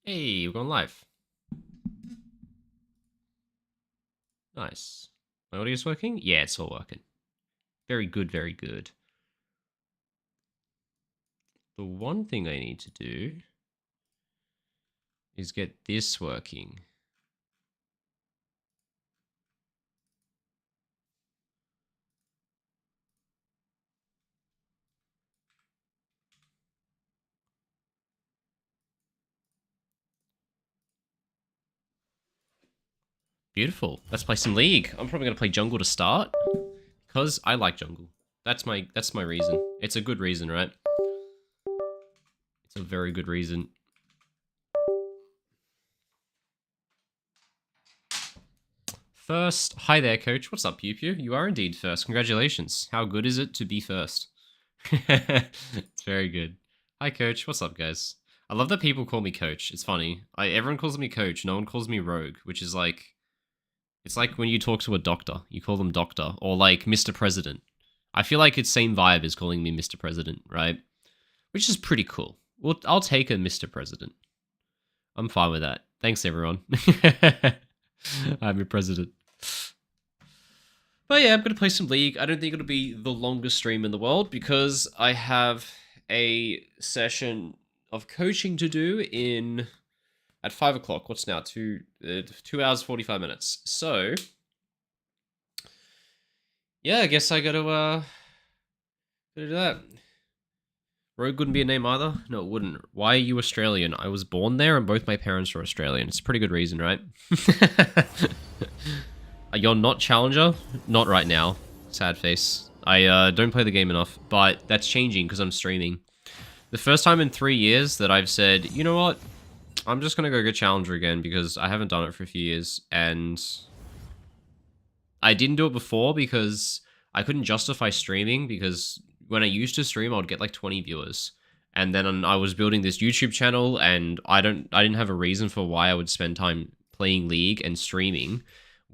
Hey, we're going live. Nice. My audio's working? Yeah, it's all working. Very good, very good. The one thing I need to do is get this working. Beautiful. Let's play some League. I'm probably gonna play jungle to start because I like jungle. That's my reason. It's a good reason, right? It's a very good reason. First, hi there, coach. What's up, Pew Pew? You are indeed first. Congratulations. How good is it to be first? It's very good. Hi, coach. What's up, guys? I love that people call me coach. It's funny. Everyone calls me coach. No one calls me rogue, which is like, it's like when you talk to a doctor, you call them doctor, or like Mr. President. I feel like it's same vibe as calling me Mr. President, right? Which is pretty cool. Well, I'll take a Mr. President. I'm fine with that. Thanks, everyone. I'm your president. But yeah, I'm going to play some League. I don't think it'll be the longest stream in the world because I have a session of coaching to do at 5 o'clock. What's now? 2 hours, 45 minutes. So, yeah, I guess I gotta do that. Rogue wouldn't be a name either? No, it wouldn't. Why are you Australian? I was born there and both my parents are Australian. It's a pretty good reason, right? You're not Challenger? Not right now. Sad face. I don't play the game enough, but that's changing because I'm streaming. The first time in 3 years that I've said, you know what? I'm just going to go get Challenger again because I haven't done it for a few years. And I didn't do it before because I couldn't justify streaming because when I used to stream, I would get like 20 viewers. And then I was building this YouTube channel and I didn't have a reason for why I would spend time playing League and streaming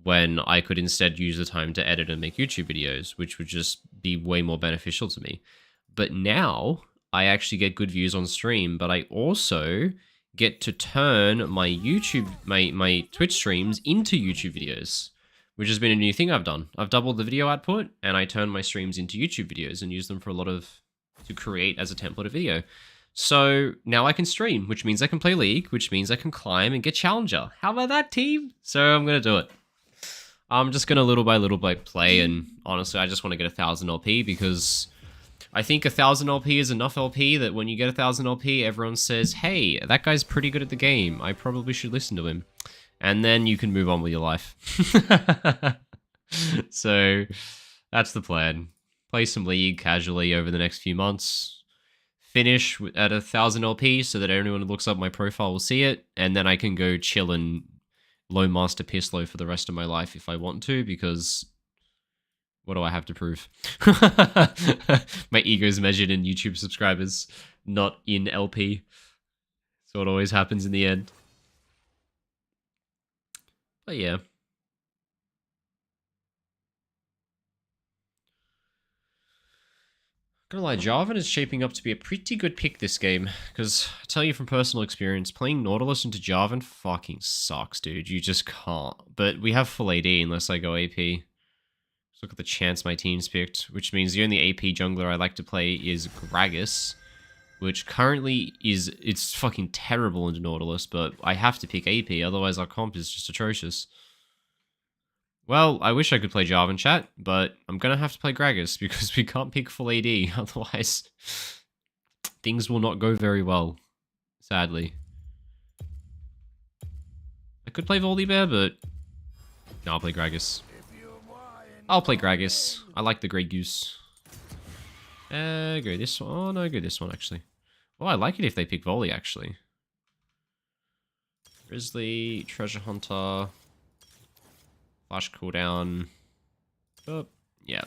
when I could instead use the time to edit and make YouTube videos, which would just be way more beneficial to me. But now I actually get good views on stream, but I also get to turn my my Twitch streams into YouTube videos, which has been a new thing I've done. I've doubled the video output and I turn my streams into YouTube videos and use them for to create as a template of video. So now I can stream, which means I can play League, which means I can climb and get Challenger. How about that, team? So I'm going to do it. I'm just going to little by little play, and honestly, I just want to get 1,000 LP because I think 1,000 LP is enough LP that when you get 1,000 LP, everyone says, hey, that guy's pretty good at the game. I probably should listen to him. And then you can move on with your life. So that's the plan. Play some League casually over the next few months. Finish at 1,000 LP so that anyone who looks up my profile will see it. And then I can go chill and low master Pisslow for the rest of my life if I want to, because what do I have to prove? My ego's measured in YouTube subscribers, not in LP. So it always happens in the end. But yeah. Gonna lie, Jarvan is shaping up to be a pretty good pick this game, because I tell you from personal experience, playing Nautilus into Jarvan fucking sucks, dude. You just can't. But we have full AD unless I go AP. Let's look at the chance my team's picked, which means the only AP jungler I like to play is Gragas, which currently it's fucking terrible into Nautilus, but I have to pick AP, otherwise our comp is just atrocious. Well, I wish I could play Jarvan chat, but I'm going to have to play Gragas because we can't pick full AD, otherwise things will not go very well, sadly. I could play Volibear, but no, I'll play Gragas. I'll play Gragas. I like the Grey Goose. Go this one. Oh, no, go this one, actually. Oh, I like it if they pick Volley, actually. Grizzly, Treasure Hunter... Flash cooldown. Oh, yeah,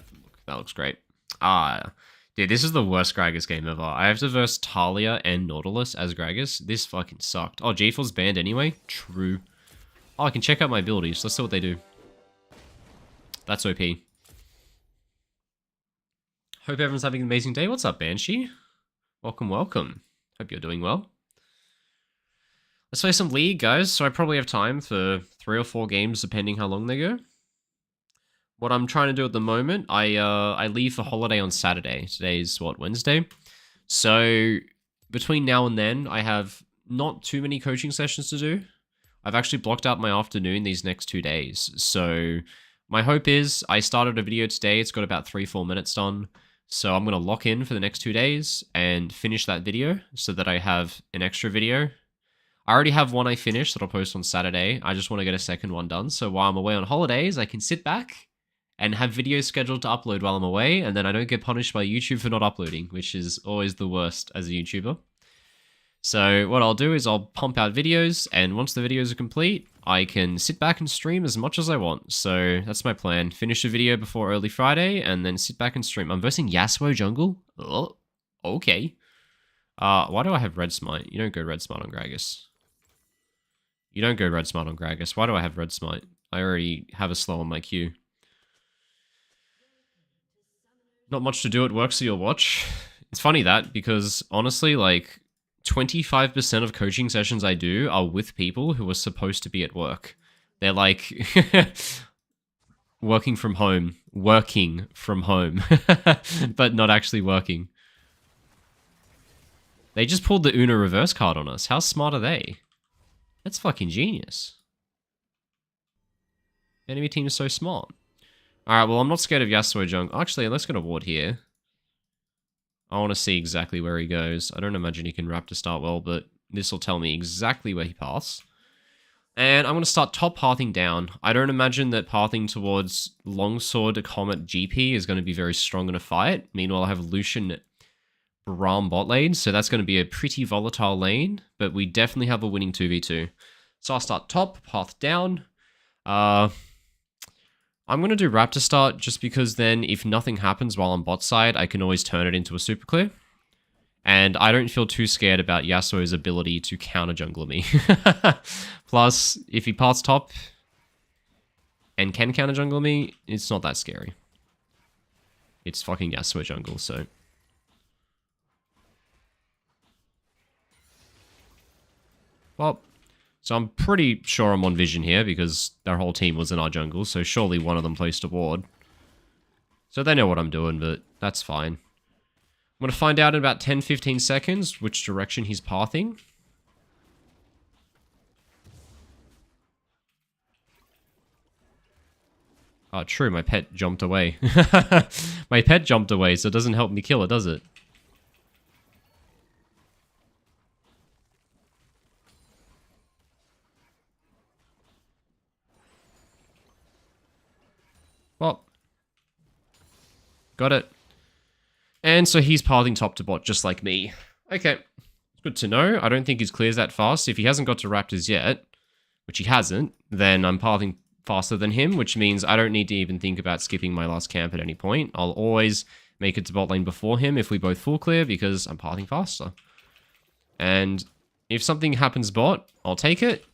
that looks great. Dude, this is the worst Gragas game ever. I have to verse Talia and Nautilus as Gragas. This fucking sucked. Oh, G-Fuel's banned anyway? True. Oh, I can check out my abilities. Let's see what they do. That's OP. Hope everyone's having an amazing day. What's up, Banshee? Welcome, welcome. Hope you're doing well. Let's play some League, guys. So I probably have time for 3 or 4 games, depending how long they go. What I'm trying to do at the moment, I leave for holiday on Saturday. Today's, what, Wednesday? So between now and then, I have not too many coaching sessions to do. I've actually blocked out my afternoon these next 2 days. So my hope is I started a video today. It's got about 3-4 minutes done. So I'm going to lock in for the next 2 days and finish that video so that I have an extra video. I already have one I finished that I'll post on Saturday. I just want to get a second one done. So while I'm away on holidays, I can sit back and have videos scheduled to upload while I'm away. And then I don't get punished by YouTube for not uploading, which is always the worst as a YouTuber. So what I'll do is I'll pump out videos, and once the videos are complete, I can sit back and stream as much as I want. So that's my plan. Finish the video before early Friday, and then sit back and stream. I'm versing Yasuo jungle? Oh, okay. Why do I have red smite? You don't go red smite on Gragas. You don't go red smite on Gragas. Why do I have red smite? I already have a slow on my queue. Not much to do at work, so you'll watch. It's funny that, because honestly, like, 25% of coaching sessions I do are with people who are supposed to be at work. They're like working from home, but not actually working. They just pulled the Uno reverse card on us. How smart are they? That's fucking genius. Enemy team is so smart. Alright, well, I'm not scared of Yasuo jungle. Actually, let's get a ward here. I want to see exactly where he goes. I don't imagine he can Raptor start well, but this will tell me exactly where he paths. And I'm going to start top pathing down. I don't imagine that pathing towards Longsword Comet GP is going to be very strong in a fight. Meanwhile, I have Lucian Braum bot lane, so that's going to be a pretty volatile lane, but we definitely have a winning 2v2. So I'll start top, path down. I'm going to do Raptor start just because then if nothing happens while I'm bot side, I can always turn it into a super clear. And I don't feel too scared about Yasuo's ability to counter jungler me. Plus, if he paths top and can counter jungle me, it's not that scary. It's fucking Yasuo jungle, so... Well... So I'm pretty sure I'm on vision here because their whole team was in our jungle, so surely one of them placed a ward. So they know what I'm doing, but that's fine. I'm going to find out in about 10-15 seconds which direction he's pathing. Oh, true, my pet jumped away. My pet jumped away, so it doesn't help me kill it, does it? Well, got it. And so he's pathing top to bot, just like me. Okay, good to know. I don't think his clears that fast. If he hasn't got to Raptors yet, which he hasn't, then I'm pathing faster than him, which means I don't need to even think about skipping my last camp at any point. I'll always make it to bot lane before him if we both full clear, because I'm pathing faster. And if something happens bot, I'll take it.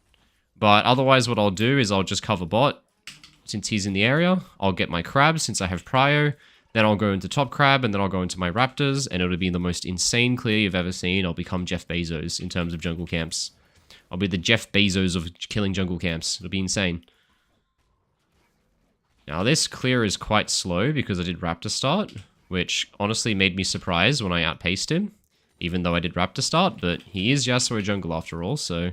But otherwise what I'll do is I'll just cover bot. Since he's in the area, I'll get my crab since I have prio. Then I'll go into top crab, and then I'll go into my raptors, and it'll be the most insane clear you've ever seen. I'll become Jeff Bezos in terms of jungle camps. I'll be the Jeff Bezos of killing jungle camps. It'll be insane. Now this clear is quite slow because I did raptor start, which honestly made me surprised when I outpaced him, even though I did raptor start, but he is Yasuo jungle after all, so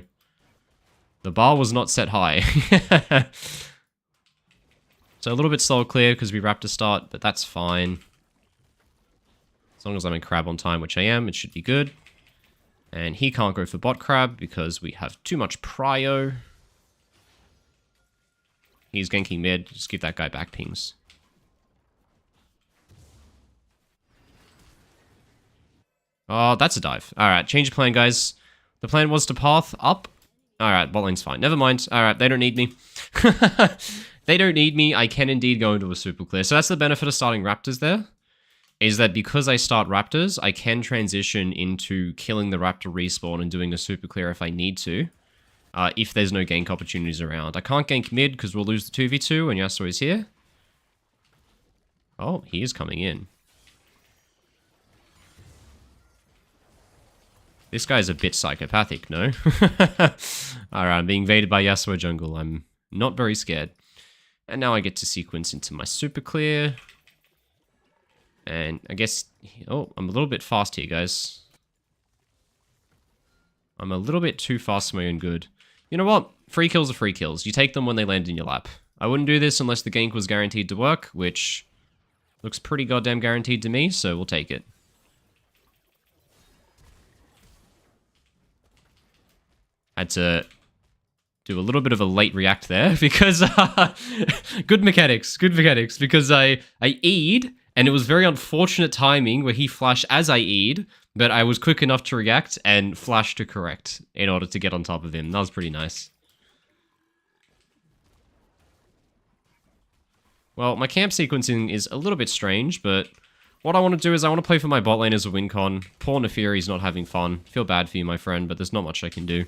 the bar was not set high. So a little bit slower clear because we raptor start, but that's fine. As long as I'm in crab on time, which I am, it should be good. And he can't go for bot crab because we have too much prio. He's ganking mid. Just give that guy back pings. Oh, that's a dive. Alright, change of plan, guys. The plan was to path up. Alright, bot lane's fine. Never mind. Alright, they don't need me. They don't need me. I can indeed go into a super clear. So that's the benefit of starting raptors there. Is that because I start raptors, I can transition into killing the raptor respawn and doing a super clear if I need to. If there's no gank opportunities around. I can't gank mid because we'll lose the 2v2 when Yasuo is here. Oh, he is coming in. This guy's a bit psychopathic, no? Alright, I'm being invaded by Yasuo jungle. I'm not very scared. And now I get to sequence into my super clear. And I guess... Oh, I'm a little bit fast here, guys. I'm a little bit too fast for my own good. You know what? Free kills are free kills. You take them when they land in your lap. I wouldn't do this unless the gank was guaranteed to work, which looks pretty goddamn guaranteed to me, so we'll take it. Had to do a little bit of a late react there because good mechanics, because I E'd and it was very unfortunate timing where he flashed as I E'd, but I was quick enough to react and flash to correct in order to get on top of him. That was pretty nice. Well, my camp sequencing is a little bit strange, but what I want to do is I want to play for my bot lane as a win con. Poor Neferi's not having fun. Feel bad for you, my friend, but there's not much I can do.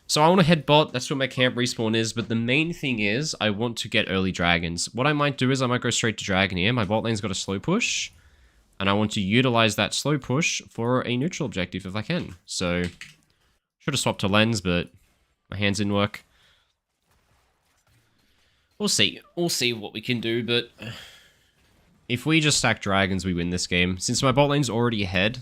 So I want to head bot, that's where my camp respawn is, but the main thing is I want to get early dragons. What I might do is I might go straight to dragon here. My bot lane's got a slow push, and I want to utilize that slow push for a neutral objective if I can. So, should have swapped to lens, but my hands didn't work. We'll see. We'll see what we can do, but if we just stack dragons, we win this game. Since my bot lane's already ahead,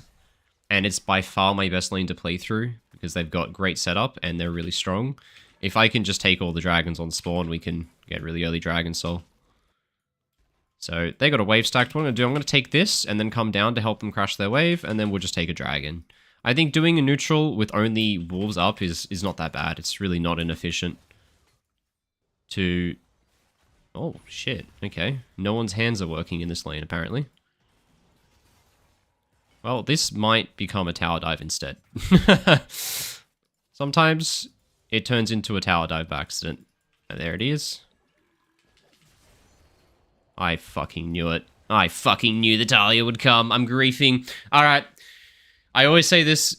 and it's by far my best lane to play through, because they've got great setup and they're really strong. If I can just take all the dragons on spawn, we can get really early dragon soul. So they got a wave stacked. What I'm going to do, I'm going to take this and then come down to help them crash their wave, and then we'll just take a dragon. I think doing a neutral with only wolves up is not that bad. It's really not inefficient to... Oh, shit. Okay. No one's hands are working in this lane, apparently. Well, this might become a tower dive instead. Sometimes it turns into a tower dive by accident. And there it is. I fucking knew it. I fucking knew the Talia would come. I'm griefing. Alright. I always say this.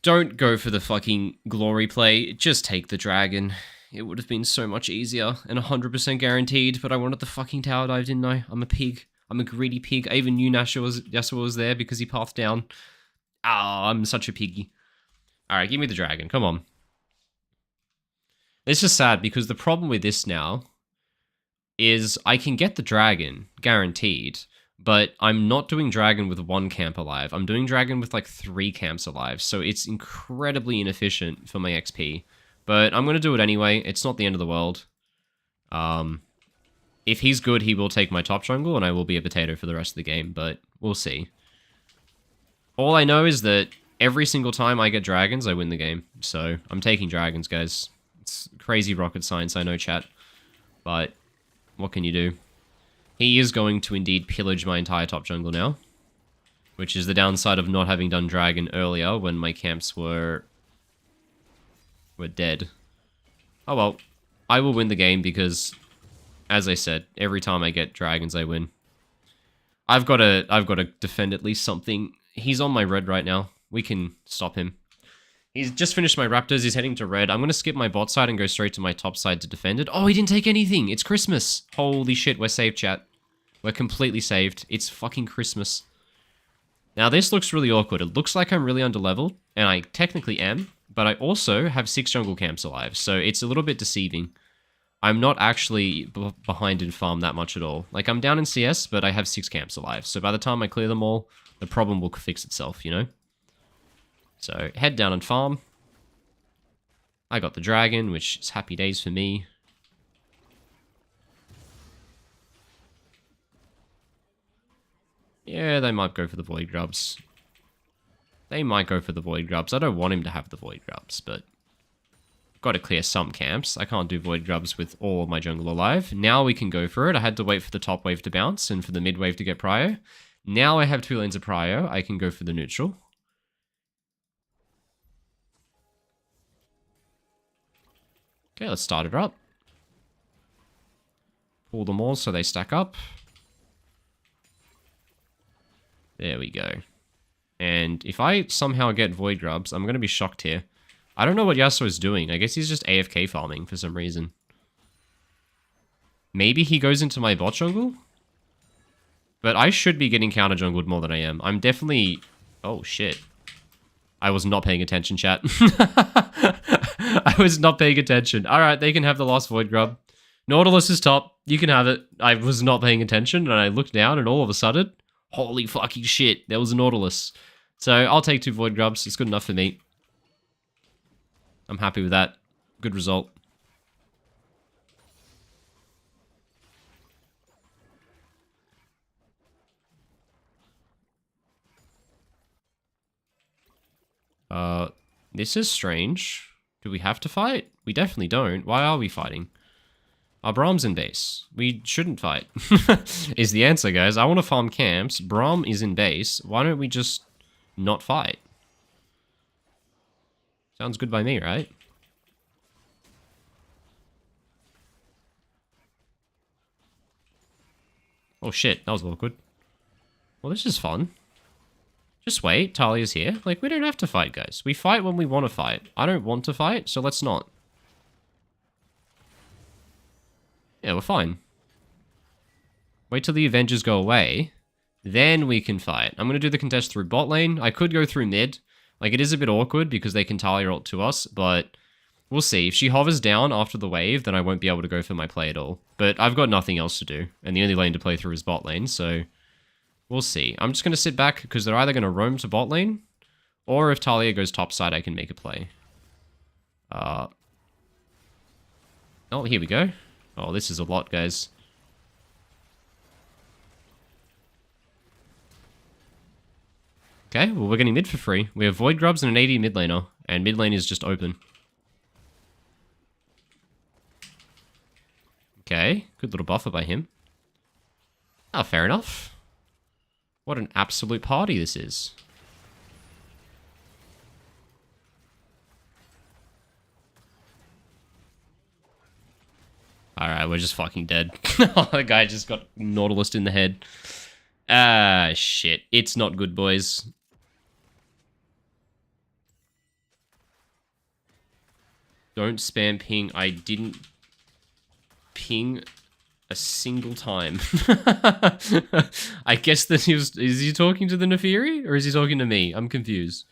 Don't go for the fucking glory play. Just take the dragon. It would have been so much easier and 100% guaranteed, but I wanted the fucking tower dive, didn't I? I'm a pig. I'm a greedy pig. I even knew Yasuo was there because he pathed down. Ah, I'm such a piggy. Alright, give me the dragon. Come on. It's just sad because the problem with this now is I can get the dragon, guaranteed, but I'm not doing dragon with 1 camp alive. I'm doing dragon with like 3 camps alive, so it's incredibly inefficient for my XP. But I'm going to do it anyway. It's not the end of the world. If he's good, he will take my top jungle, and I will be a potato for the rest of the game, but we'll see. All I know is that every single time I get dragons, I win the game. So, I'm taking dragons, guys. It's crazy rocket science, I know, chat. But, what can you do? He is going to indeed pillage my entire top jungle now. Which is the downside of not having done dragon earlier, when my camps were dead. Oh well, I will win the game because... As I said, every time I get dragons, I win. I've got to defend at least something. He's on my red right now. We can stop him. He's just finished my raptors. He's heading to red. I'm going to skip my bot side and go straight to my top side to defend it. Oh, he didn't take anything. It's Christmas. Holy shit, we're saved, chat. We're completely saved. It's fucking Christmas. Now, this looks really awkward. It looks like I'm really underleveled, and I technically am, but I also have 6 jungle camps alive, so it's a little bit deceiving. I'm not actually behind in farm that much at all. Like, I'm down in CS, but I have 6 camps alive. So by the time I clear them all, the problem will fix itself, you know? So, head down and farm. I got the dragon, which is happy days for me. Yeah, they might go for the void grubs. They might go for the void grubs. I don't want him to have the void grubs, but... Got to clear some camps. I can't do void grubs with all of my jungle alive. Now we can go for it. I had to wait for the top wave to bounce and for the mid wave to get prio. Now I have 2 lanes of prio. I can go for the neutral. Okay, let's start it up. Pull them all so they stack up. There we go. And if I somehow get void grubs, I'm going to be shocked here. I don't know what Yasuo is doing. I guess he's just AFK farming for some reason. Maybe he goes into my bot jungle? But I should be getting counter jungled more than I am. I'm definitely... Oh, shit. I was not paying attention, chat. I was not paying attention. Alright, they can have the last Void Grub. Nautilus is top. You can have it. I was not paying attention, and I looked down, and all of a sudden, holy fucking shit, there was a Nautilus. So I'll take 2 Void Grubs. It's good enough for me. I'm happy with that. Good result. This is strange. Do we have to fight? We definitely don't. Why are we fighting? Our Brahm's in base. We shouldn't fight. Is the answer, guys. I want to farm camps. Brahm is in base. Why don't we just not fight? Sounds good by me, right? Oh shit, that was awkward. Well, this is fun. Just wait, Talia's here. Like, we don't have to fight, guys. We fight when we want to fight. I don't want to fight, so let's not. Yeah, we're fine. Wait till the Avengers go away. Then we can fight. I'm going to do the contest through bot lane. I could go through mid. Like, it is a bit awkward because they can Talia ult to us, but we'll see. If she hovers down after the wave, then I won't be able to go for my play at all. But I've got nothing else to do, and the only lane to play through is bot lane, so we'll see. I'm just going to sit back because they're either going to roam to bot lane, or if Talia goes topside, I can make a play. Oh, here we go. Oh, this is a lot, guys. Okay, well, we're getting mid for free. We have Void Grubs and an AD mid laner, and mid lane is just open. Okay, good little buffer by him. Ah, fair enough. What an absolute party this is. Alright, we're just fucking dead. The guy just got Nautilus in the head. Ah, shit. It's not good, boys. Don't spam ping. I didn't ping a single time. I guess that is he talking to the Nefiri? Or is he talking to me? I'm confused.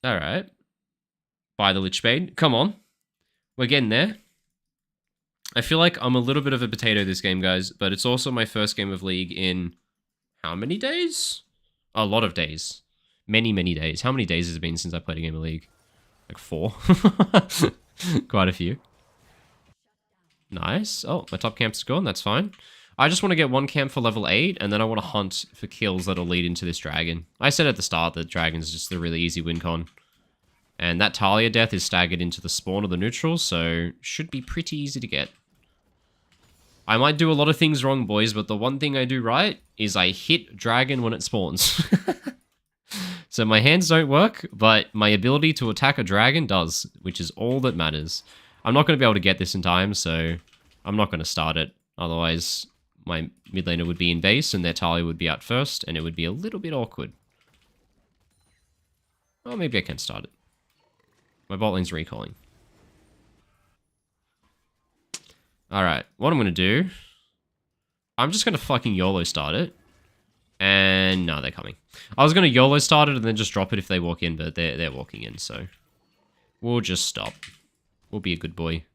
Alright. Buy the Lichbane. Come on. We're getting there. I feel like I'm a little bit of a potato this game, guys, but it's also my first game of League in how many days? A lot of days. Many, many days. How many days has it been since I played a game of League? Like 4. Quite a few. Nice. Oh, my top camp's gone. That's fine. I just want to get one camp for level 8, and then I want to hunt for kills that'll lead into this dragon. I said at the start that dragon's just the really easy win con. And that Talia death is staggered into the spawn of the neutral, so should be pretty easy to get. I might do a lot of things wrong, boys, but the one thing I do right is I hit dragon when it spawns. So my hands don't work, but my ability to attack a dragon does, which is all that matters. I'm not going to be able to get this in time, so I'm not going to start it. Otherwise, my mid laner would be in base, and their Talia would be out first, and it would be a little bit awkward. Well, maybe I can start it. My bot lane's recalling. Alright, what I'm going to do... I'm just going to fucking YOLO start it. And no, they're coming. I was going to YOLO start it and then just drop it if they walk in, but they're walking in, so... We'll just stop. We'll be a good boy.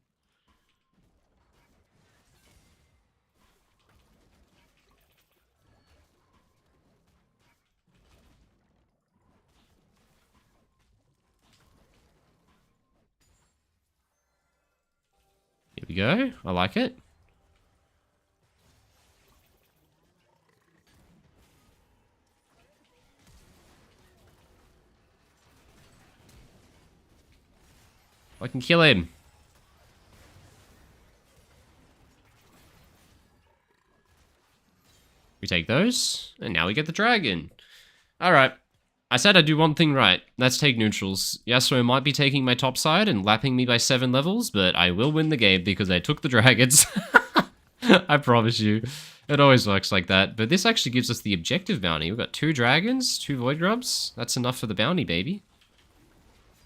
Here we go. I like it. I can kill him. We take those, and now we get the dragon. Alright. I said I'd do one thing right. Let's take neutrals. Yasuo might be taking my top side and lapping me by 7 levels, but I will win the game because I took the dragons. I promise you. It always works like that. But this actually gives us the objective bounty. We've got 2 dragons, 2 void grubs. That's enough for the bounty, baby.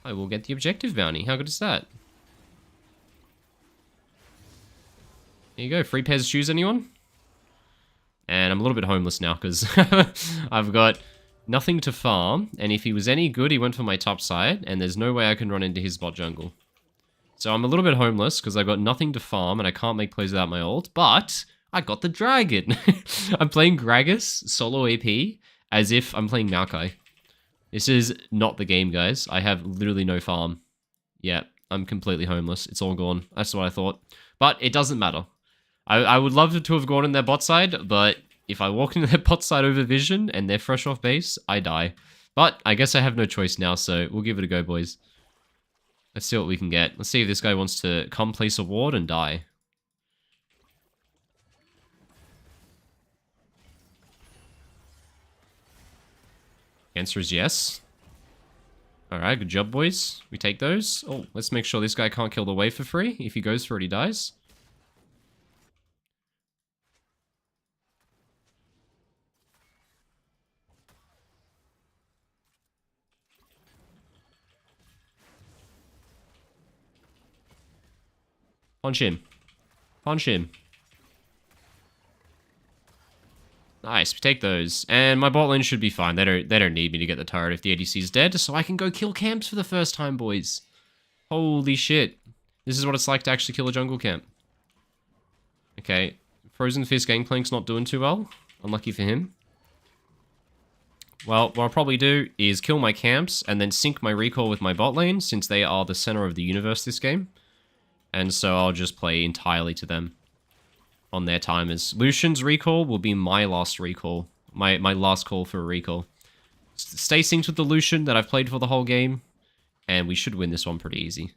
I will get the objective bounty. How good is that? Here you go. Free pairs of shoes, anyone? And I'm a little bit homeless now because I've got nothing to farm. And if he was any good, he went for my top side. And there's no way I can run into his bot jungle. So I'm a little bit homeless because I've got nothing to farm and I can't make plays without my ult. But I got the dragon. I'm playing Gragas solo AP as if I'm playing Maokai. This is not the game, guys. I have literally no farm. Yeah, I'm completely homeless. It's all gone. That's what I thought. But it doesn't matter. I would love to have gone in their bot side, but if I walk into their bot side over vision and they're fresh off base, I die. But I guess I have no choice now, so we'll give it a go, boys. Let's see what we can get. Let's see if this guy wants to come place a ward and die. Answer is yes. Alright, good job, boys. We take those. Oh, let's make sure this guy can't kill the wave for free. If he goes for it, he dies. Punch him. Punch him. Nice, we take those. And my bot lane should be fine. They don't need me to get the turret if the ADC is dead, so I can go kill camps for the first time, boys. Holy shit. This is what it's like to actually kill a jungle camp. Okay. Frozen Fist Gangplank's not doing too well. Unlucky for him. Well, what I'll probably do is kill my camps and then sync my recall with my bot lane, since they are the center of the universe this game. And so I'll just play entirely to them on their timers. Lucian's recall will be my last recall. My last call for a recall. Stay synced with the Lucian that I've played for the whole game, and we should win this one pretty easy.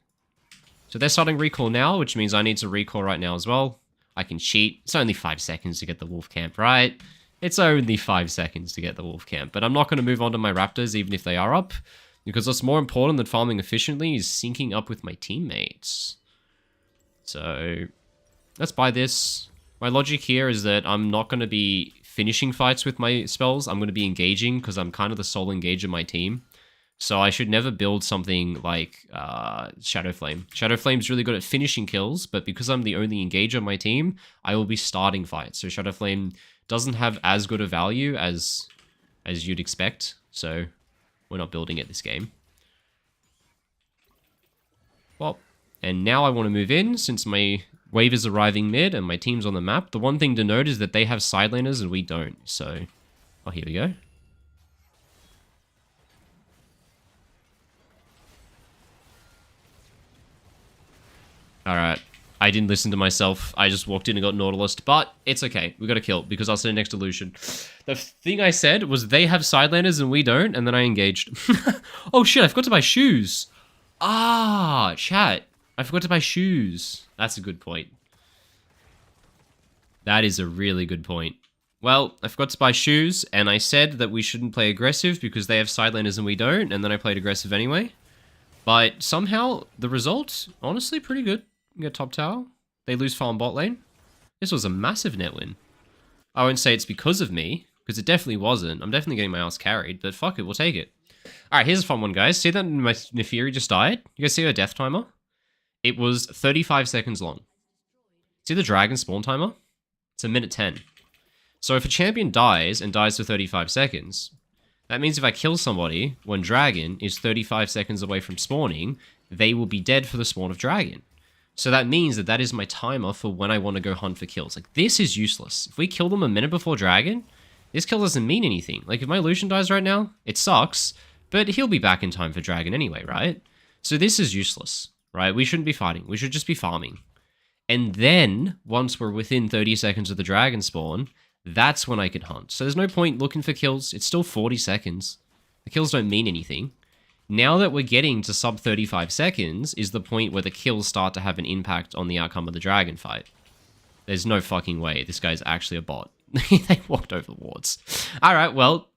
So they're starting recall now, which means I need to recall right now as well. I can cheat. It's only 5 seconds to get the wolf camp, right? It's only 5 seconds to get the wolf camp, but I'm not going to move on to my raptors even if they are up, because what's more important than farming efficiently is syncing up with my teammates. So let's buy this. My logic here is that I'm not going to be finishing fights with my spells. I'm going to be engaging because I'm kind of the sole engager of my team. So I should never build something like Shadow Flame. Shadow Flame's really good at finishing kills, but because I'm the only engager of my team, I will be starting fights. So Shadow Flame doesn't have as good a value as you'd expect. So we're not building it this game. Well, and now I want to move in since my wave is arriving mid and my team's on the map. The one thing to note is that they have side laners and we don't. So, oh, here we go. Alright. I didn't listen to myself. I just walked in and got Nautilus, but it's okay. We got a kill because I'll sit next to Lucian. The thing I said was they have side laners and we don't, and then I engaged. Oh shit, I forgot to buy shoes. Ah, chat. I forgot to buy shoes. That's a good point. That is a really good point. Well, I forgot to buy shoes, and I said that we shouldn't play aggressive because they have side laners and we don't, and then I played aggressive anyway. But somehow, the result, honestly, pretty good. We get top tower. They lose farm bot lane. This was a massive net win. I won't say it's because of me, because it definitely wasn't. I'm definitely getting my ass carried, but fuck it, we'll take it. Alright, here's a fun one, guys. See that my Nefiri just died? You guys see her death timer? It was 35 seconds long. See the dragon spawn timer? It's a minute 10. So if a champion dies and dies for 35 seconds, that means if I kill somebody when dragon is 35 seconds away from spawning, they will be dead for the spawn of dragon. So that means that is my timer for when I want to go hunt for kills. Like, this is useless. If we kill them a minute before dragon, this kill doesn't mean anything. Like, if my Lucian dies right now, it sucks, but he'll be back in time for dragon anyway, right? So this is useless, right? We shouldn't be fighting. We should just be farming. And then, once we're within 30 seconds of the dragon spawn, that's when I can hunt. So there's no point looking for kills. It's still 40 seconds. The kills don't mean anything. Now that we're getting to sub 35 seconds is the point where the kills start to have an impact on the outcome of the dragon fight. There's no fucking way this guy's actually a bot. They walked over the wards. Alright, well,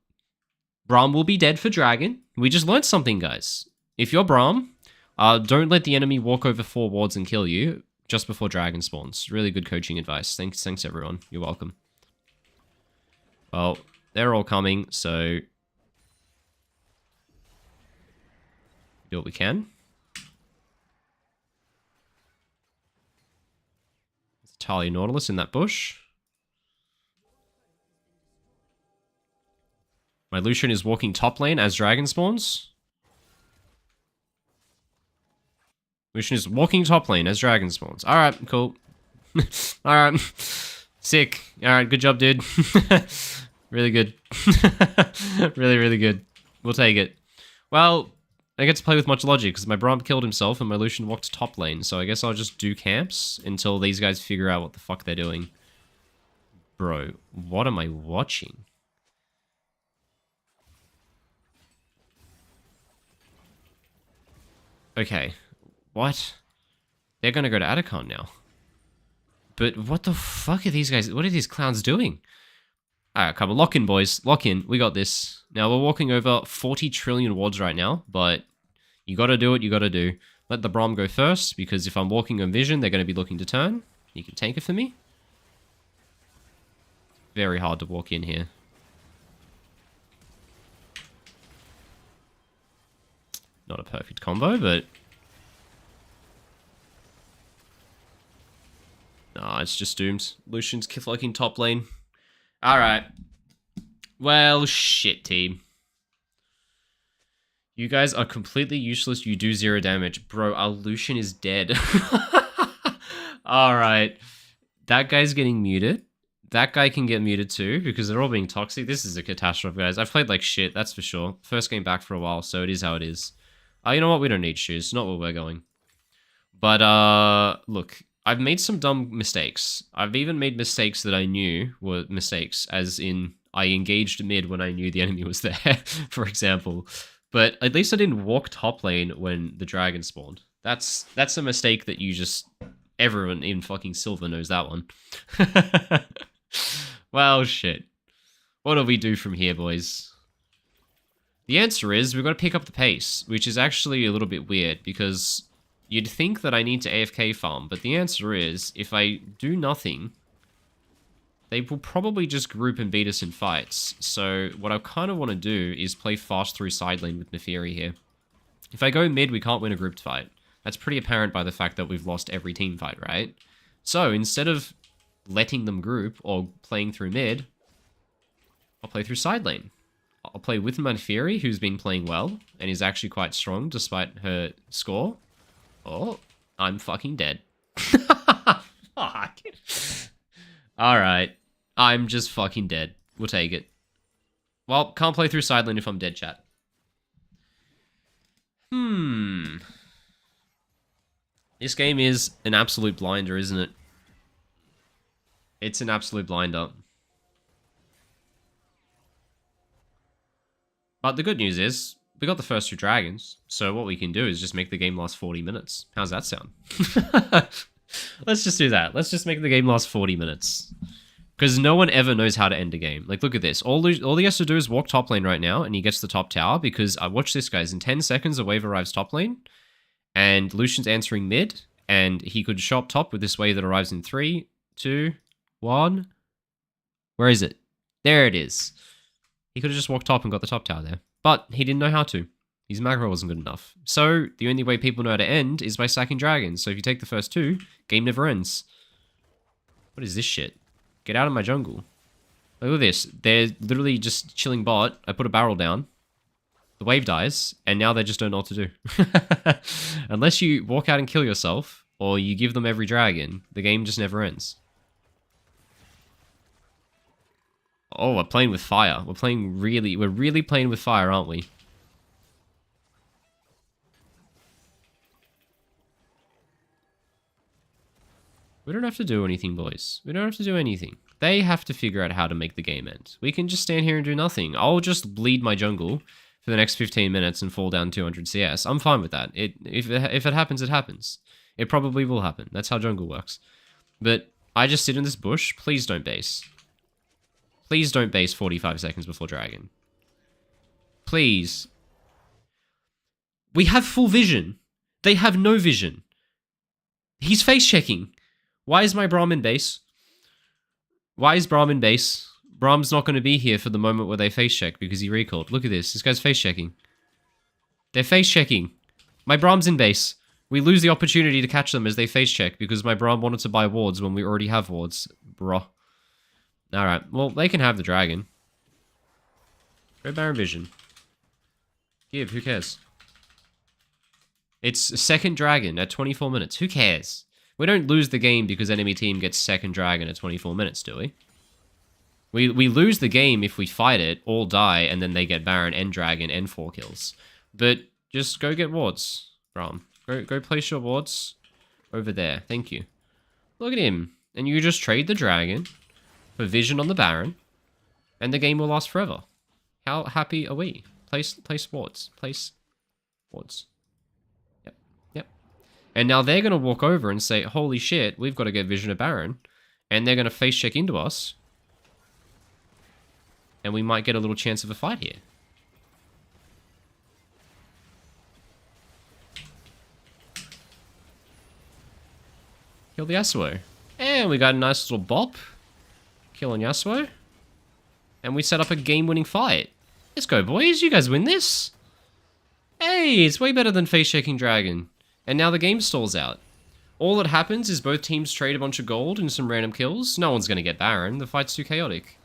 Braum will be dead for dragon. We just learned something, guys. If you're Braum, don't let the enemy walk over 4 wards and kill you just before dragon spawns. Really good coaching advice. Thanks everyone. You're welcome. Well, they're all coming, so do what we can. There's Talia Nautilus in that bush. My Lucian is walking top lane as dragon spawns. Lucian is walking top lane as dragon spawns. Alright, cool. Alright. Sick. Alright, good job, dude. Really good. Really, really good. We'll take it. Well, I get to play with much logic because my Braum killed himself and my Lucian walked top lane. So I guess I'll just do camps until these guys figure out what the fuck they're doing. Bro, what am I watching? Okay. What? They're gonna go to Atacon now. But what the fuck are these guys? What are these clowns doing? Alright, come on. Lock in, boys. Lock in. We got this. Now, we're walking over 40 trillion wards right now, but you gotta do what you gotta do. Let the Braum go first, because if I'm walking on vision, they're gonna be looking to turn. You can tank it for me. Very hard to walk in here. Not a perfect combo, but... Nah, it's just doomed. Lucian's kifloking top lane. Alright. Well, shit, team. You guys are completely useless. You do 0 damage. Bro, our Lucian is dead. Alright. That guy's getting muted. That guy can get muted too, because they're all being toxic. This is a catastrophe, guys. I've played like shit, that's for sure. First game back for a while, so it is how it is. You know what? We don't need shoes. Not where we're going. But, look. I've made some dumb mistakes. I've even made mistakes that I knew were mistakes, as in I engaged mid when I knew the enemy was there, for example. But at least I didn't walk top lane when the dragon spawned. That's a mistake that you just... Everyone in fucking silver knows that one. Well, shit. What do we do from here, boys? The answer is we've got to pick up the pace, which is actually a little bit weird, because... You'd think that I need to AFK farm, but the answer is, if I do nothing, they will probably just group and beat us in fights. So what I kind of want to do is play fast through side lane with Neferi here. If I go mid, we can't win a grouped fight. That's pretty apparent by the fact that we've lost every team fight, right? So instead of letting them group or playing through mid, I'll play through side lane. I'll play with my Neferi, who's been playing well and is actually quite strong despite her score. Oh, I'm fucking dead. Fuck. Alright. I'm just fucking dead. We'll take it. Well, can't play through side lane if I'm dead, chat. This game is an absolute blinder, isn't it? It's an absolute blinder. But the good news is, we got the first 2 dragons, so what we can do is just make the game last 40 minutes. How's that sound? Let's just do that. Let's just make the game last 40 minutes. Because no one ever knows how to end a game. Like, look at this. All he has to do is walk top lane right now, and he gets the top tower, because, watch this, guys. In 10 seconds, a wave arrives top lane, and Lucian's answering mid, and he could shop top with this wave that arrives in 3, 2, 1. Where is it? There it is. He could have just walked top and got the top tower there. But he didn't know how to. His macro wasn't good enough. So the only way people know how to end is by sacking dragons. So if you take the first 2, game never ends. What is this shit? Get out of my jungle. Look at this. They're literally just chilling bot. I put a barrel down. The wave dies. And now they just don't know what to do. Unless you walk out and kill yourself, or you give them every dragon, the game just never ends. Oh, we're playing with fire. We're really playing with fire, aren't we? We don't have to do anything, boys. We don't have to do anything. They have to figure out how to make the game end. We can just stand here and do nothing. I'll just bleed my jungle for the next 15 minutes and fall down 200 CS. I'm fine with that. If it happens, it happens. It probably will happen. That's how jungle works. But I just sit in this bush. Please don't base. Please don't base 45 seconds before dragon. Please. We have full vision. They have no vision. He's face checking. Why is my Braum in base? Why is Braum in base? Braum's not going to be here for the moment where they face check because he recalled. Look at this. This guy's face checking. They're face checking. My Braum's in base. We lose the opportunity to catch them as they face check because my Braum wanted to buy wards when we already have wards. Bruh. Alright, well, they can have the dragon. Go Baron Vision. Give, who cares? It's second dragon at 24 minutes. Who cares? We don't lose the game because enemy team gets second dragon at 24 minutes, do we? We lose the game if we fight it, all die, and then they get Baron and Dragon and 4 kills. But just go get wards, Braum. Go place your wards over there. Thank you. Look at him. And you just trade the Dragon for Vision on the Baron, and the game will last forever. How happy are we? Place wards. Place wards. Yep. And now they're going to walk over and say, holy shit, we've got to get Vision of Baron. And they're going to face check into us. And we might get a little chance of a fight here. Kill the Yasuo. And we got a nice little bop. Kill on Yasuo. And we set up a game-winning fight. Let's go, boys. You guys win this. Hey, it's way better than face-checking Dragon. And now the game stalls out. All that happens is both teams trade a bunch of gold and some random kills. No one's going to get Baron. The fight's too chaotic.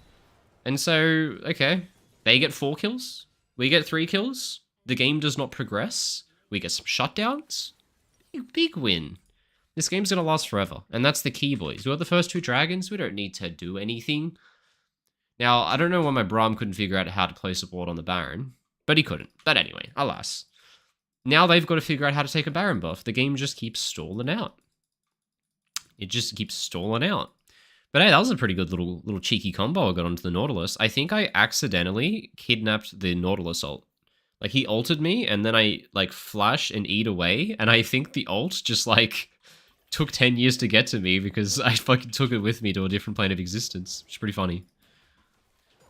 And so, okay. They get 4 kills. We get 3 kills. The game does not progress. We get some shutdowns. Big win. This game's going to last forever. And that's the key, boys. We got the first 2 dragons. We don't need to do anything. Now, I don't know why my Braum couldn't figure out how to place a ward on the Baron. But he couldn't. But anyway, alas. Now they've got to figure out how to take a Baron buff. The game just keeps stalling out. It just keeps stalling out. But hey, that was a pretty good little cheeky combo I got onto the Nautilus. I think I accidentally kidnapped the Nautilus ult. Like, he ulted me, and then I, like, flash and eat away, and I think the ult just, like, took 10 years to get to me because I fucking took it with me to a different plane of existence. Which is pretty funny.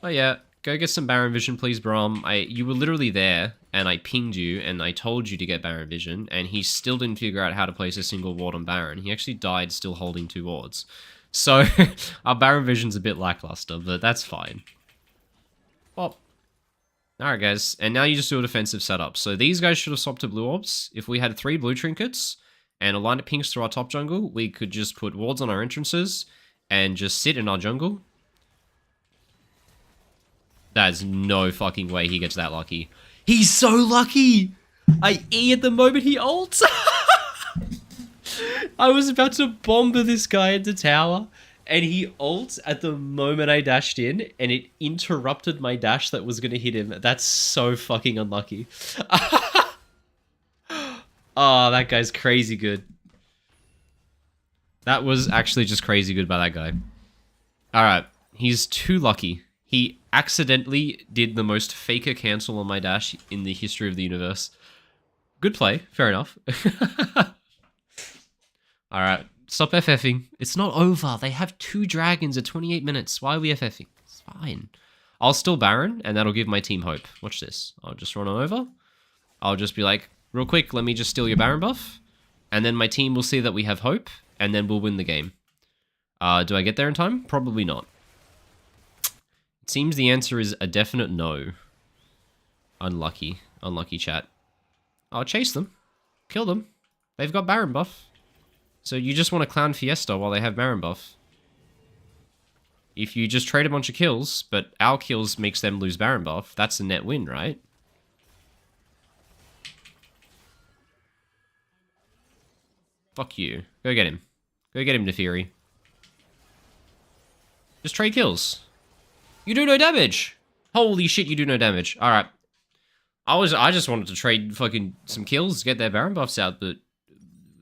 Oh yeah, go get some Baron Vision, please, Braum. You were literally there, and I pinged you, and I told you to get Baron Vision, and he still didn't figure out how to place a single ward on Baron. He actually died still holding 2 wards. So, our Baron Vision's a bit lackluster, but that's fine. Pop. Alright, guys. And now you just do a defensive setup. So, these guys should have swapped to blue orbs. If we had 3 blue trinkets and a line of pinks through our top jungle, we could just put wards on our entrances and just sit in our jungle. There's no fucking way he gets that lucky. He's so lucky! I E at the moment he ults! I was about to bomber this guy into tower, and he ults at the moment I dashed in, and it interrupted my dash that was going to hit him. That's so fucking unlucky. Oh, that guy's crazy good. That was actually just crazy good by that guy. Alright, he's too lucky. He accidentally did the most faker cancel on my dash in the history of the universe. Good play, fair enough. Alright, stop FFing. It's not over. They have 2 dragons at 28 minutes. Why are we FFing? It's fine. I'll still Baron, and that'll give my team hope. Watch this. I'll just run over. I'll just be like, real quick, let me just steal your Baron buff. And then my team will see that we have hope, and then we'll win the game. Do I get there in time? Probably not. It seems the answer is a definite no. Unlucky. Unlucky, chat. I'll chase them. Kill them. They've got Baron buff. So you just want to clown Fiesta while they have Baron buff. If you just trade a bunch of kills, but our kills makes them lose Baron buff, that's a net win, right? Fuck you. Go get him. Go get him, Neferi. Just trade kills. You do no damage! Holy shit, you do no damage. Alright. I just wanted to trade fucking some kills, get their Baron buffs out, but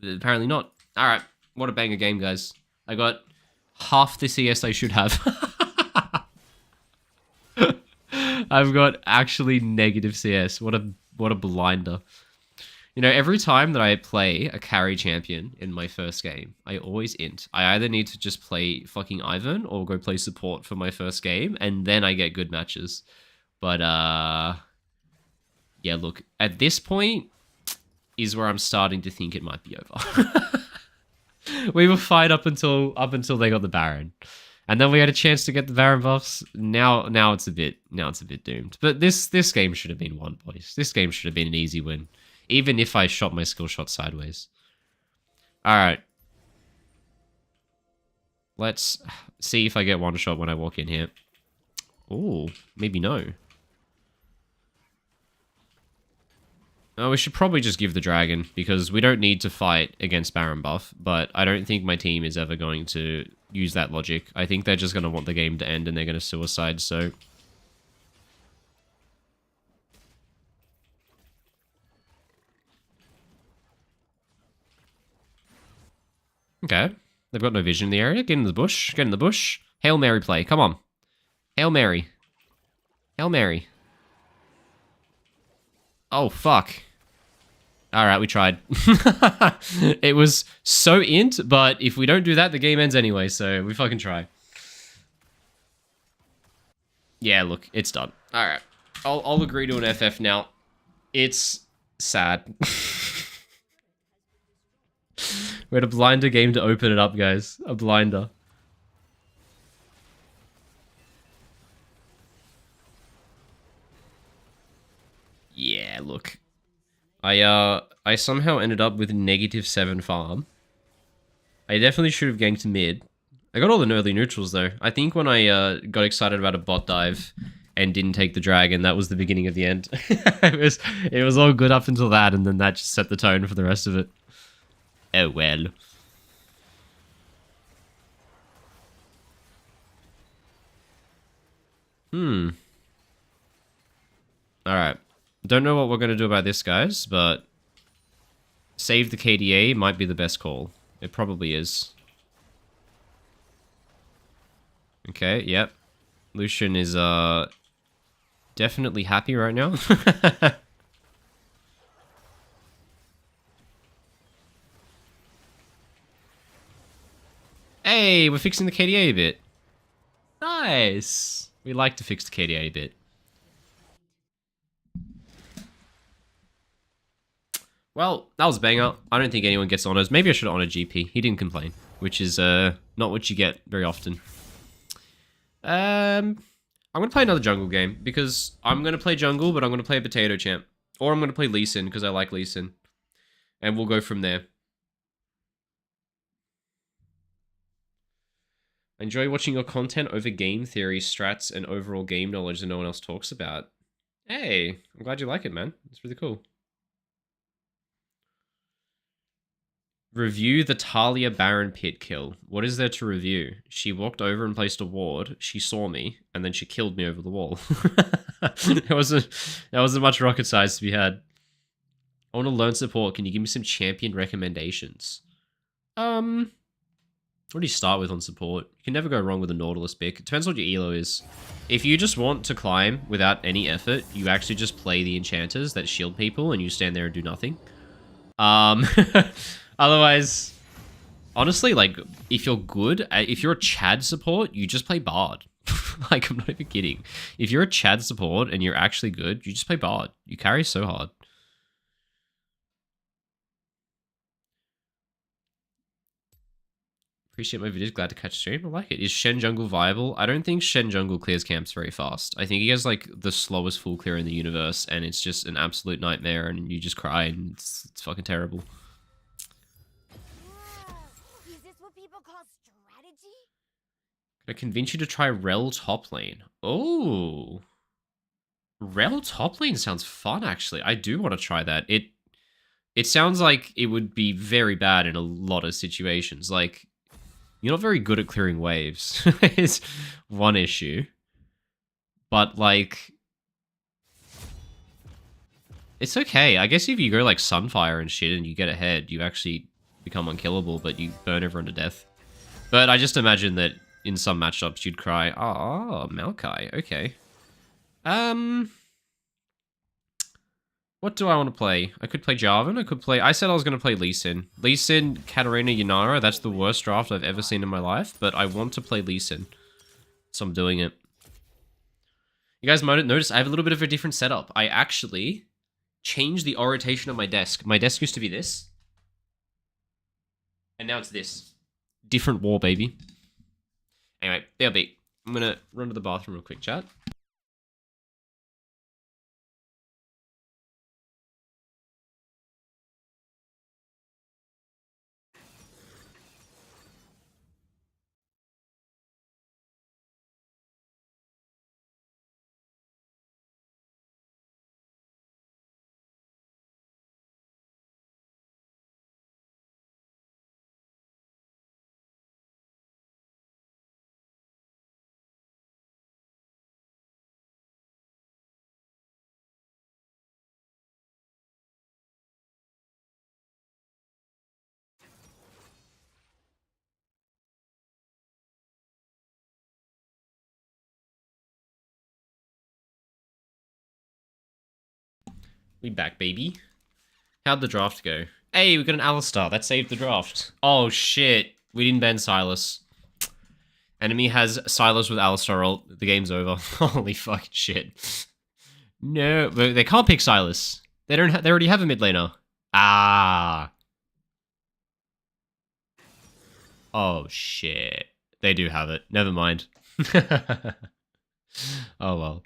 apparently not. Alright, what a banger game, guys. I got half the CS I should have. I've got actually negative CS. What a blinder. You know, every time that I play a carry champion in my first game, I always int. I either need to just play fucking Ivern or go play support for my first game, and then I get good matches. But, yeah, look, at this point is where I'm starting to think it might be over. We were fine up until they got the Baron. And then we had a chance to get the Baron buffs. Now it's a bit doomed. But this game should have been won, boys. This game should have been an easy win. Even if I shot my skill shot sideways. Alright. Let's see if I get one shot when I walk in here. Ooh, maybe no. We should probably just give the dragon, because we don't need to fight against Baron buff, but I don't think my team is ever going to use that logic. I think they're just going to want the game to end and they're going to suicide, so... Okay. They've got no vision in the area. Get in the bush. Get in the bush. Hail Mary play. Come on. Hail Mary. Hail Mary. Oh, fuck. Alright, we tried. It was so int, but if we don't do that, the game ends anyway, so we fucking try. Yeah, look, it's done. Alright. I'll agree to an FF now. It's sad. We had a blinder game to open it up, guys. A blinder. Yeah, look. I somehow ended up with -7 farm. I definitely should have ganked mid. I got all the early neutrals though. I think when I got excited about a bot dive and didn't take the dragon, that was the beginning of the end. it was all good up until that, and then that just set the tone for the rest of it. Oh well. Alright. Don't know what we're going to do about this, guys, but... Save the KDA might be the best call. It probably is. Okay, yep. Lucian is, definitely happy right now. Hey, we're fixing the KDA a bit. Nice. We like to fix the KDA a bit. Well, that was a banger. I don't think anyone gets honors. Maybe I should honor GP. He didn't complain, which is not what you get very often. I'm going to play another jungle game, because I'm going to play jungle, but I'm going to play a potato champ. Or I'm going to play Lee Sin, because I like Lee Sin. And we'll go from there. I enjoy watching your content over game theory, strats, and overall game knowledge that no one else talks about. Hey, I'm glad you like it, man. It's really cool. Review the Talia Baron pit kill. What is there to review? She walked over and placed a ward. She saw me, and then she killed me over the wall. There wasn't much rocket science to be had. I want to learn support. Can you give me some champion recommendations? What do you start with on support? You can never go wrong with a Nautilus pick. It depends what your elo is. If you just want to climb without any effort, you actually just play the enchanters that shield people, and you stand there and do nothing. Otherwise, honestly, like, if you're good, if you're a Chad support, you just play Bard. Like, I'm not even kidding. If you're a Chad support and you're actually good, you just play Bard. You carry so hard. Appreciate my videos. Glad to catch stream. I like it. Is Shen Jungle viable? I don't think Shen Jungle clears camps very fast. I think he has, like, the slowest full clear in the universe, and it's just an absolute nightmare, and you just cry, and it's fucking terrible. I convince you to try Rel top lane. Oh. Rel top lane sounds fun, actually. I do want to try that. It sounds like it would be very bad in a lot of situations. Like, you're not very good at clearing waves. It's one issue. But, like... It's okay. I guess if you go, like, Sunfire and shit and you get ahead, you actually become unkillable, but you burn everyone to death. But I just imagine that in some matchups, you'd cry, oh, Maokai, okay. What do I want to play? I could play Jarvan, I said I was going to play Lee Sin. Lee Sin, Katarina, Yanara, that's the worst draft I've ever seen in my life, but I want to play Lee Sin. So I'm doing it. You guys might notice I have a little bit of a different setup. I actually changed the orientation of my desk. My desk used to be this. And now it's this. Different wall, baby. Anyway, BRB. I'm going to run to the bathroom real quick, chat. We back, baby. How'd the draft go? Hey, we got an Alistar. That saved the draft. Oh, shit. We didn't ban Silas. Enemy has Silas with Alistar ult. The game's over. Holy fucking shit. No, but they can't pick Silas. They don't. They already have a mid laner. Ah. Oh, shit. They do have it. Never mind. Oh, well.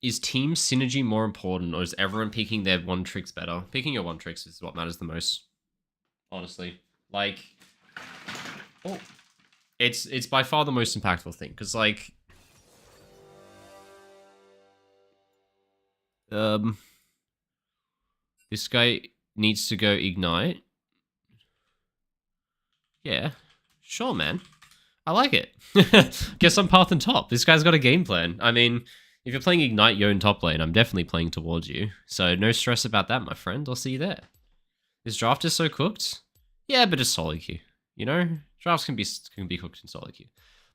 Is team synergy more important, or is everyone picking their one tricks better? Picking your one tricks is what matters the most. Honestly. Like... Oh. It's by far the most impactful thing, because, like... This guy needs to go Ignite. Yeah. Sure, man. I like it. Guess I'm path and top. This guy's got a game plan. I mean, if you're playing Ignite Yo in top lane, I'm definitely playing towards you. So no stress about that, my friend. I'll see you there. This draft is so cooked. Yeah, but it's solo queue. You know? Drafts can be cooked in solo queue.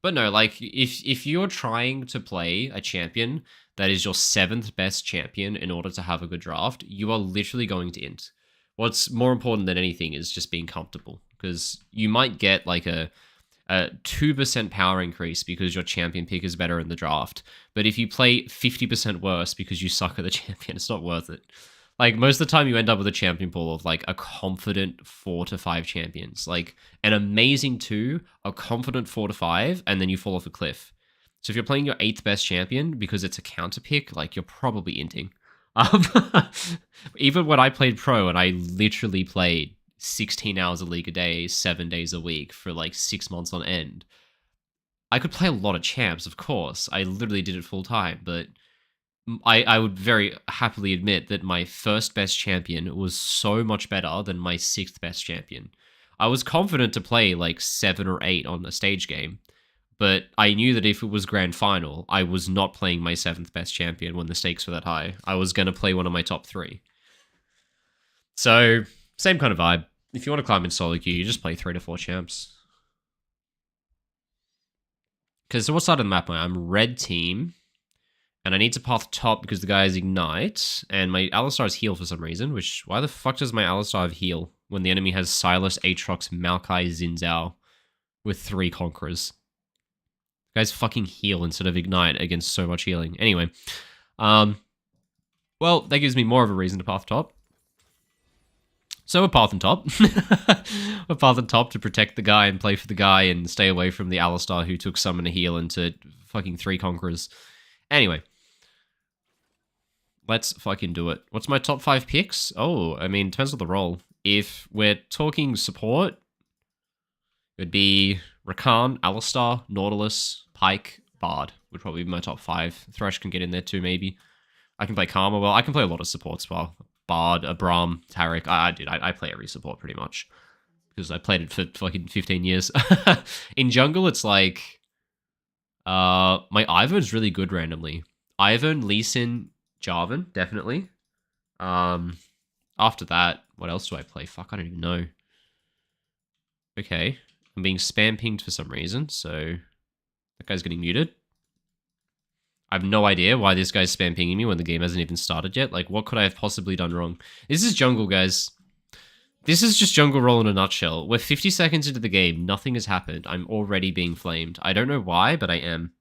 But no, like, if you're trying to play a champion that is your 7th best champion in order to have a good draft, you are literally going to int. What's more important than anything is just being comfortable. Because you might get, like, a 2% power increase because your champion pick is better in the draft. But if you play 50% worse because you suck at the champion, it's not worth it. Like, most of the time you end up with a champion pool of, like, a confident 4 to 5 champions. Like, an amazing 2, a confident 4 to 5, and then you fall off a cliff. So if you're playing your 8th best champion because it's a counter pick, like, you're probably inting. Even when I played pro and I literally played 16 hours a league a day, 7 days a week for, like, 6 months on end, I could play a lot of champs, of course. I literally did it full time, but... I would very happily admit that my 1st best champion was so much better than my 6th best champion. I was confident to play like 7 or 8 on a stage game, but I knew that if it was grand final, I was not playing my 7th best champion when the stakes were that high. I was going to play one of my top 3. So, same kind of vibe. If you want to climb in solo queue, you just play 3 to 4 champs. Because so what side of the map am I? I'm red team. And I need to path top because the guy has Ignite, and my Alistar has heal for some reason, which, why the fuck does my Alistar have heal when the enemy has Silas, Aatrox, Maokai, Xin Zhao with 3 Conquerors? The guy's fucking heal instead of Ignite against so much healing. Anyway, well, that gives me more of a reason to path top. So we're path and top. We're path and top to protect the guy and play for the guy and stay away from the Alistar who took summon a heal into fucking 3 Conquerors. Anyway, let's fucking do it. What's my top 5 picks? Oh, I mean, depends on the role. If we're talking support, it would be Rakan, Alistar, Nautilus, Pyke, Bard would probably be my top 5. Thresh can get in there too, maybe. I can play Karma well. I can play a lot of supports as well. Bard, Abram, Taric. I play every support pretty much. Because I played it for fucking 15 years. In jungle, it's like... my Ivern's really good randomly. Ivern, Lee Sin, Jarvan, definitely. After that, what else do I play? Fuck, I don't even know. Okay. I'm being spam pinged for some reason, so... That guy's getting muted. I have no idea why this guy's spam pinging me when the game hasn't even started yet. Like, what could I have possibly done wrong? This is jungle, guys. This is just jungle roll in a nutshell. We're 50 seconds into the game. Nothing has happened. I'm already being flamed. I don't know why, but I am.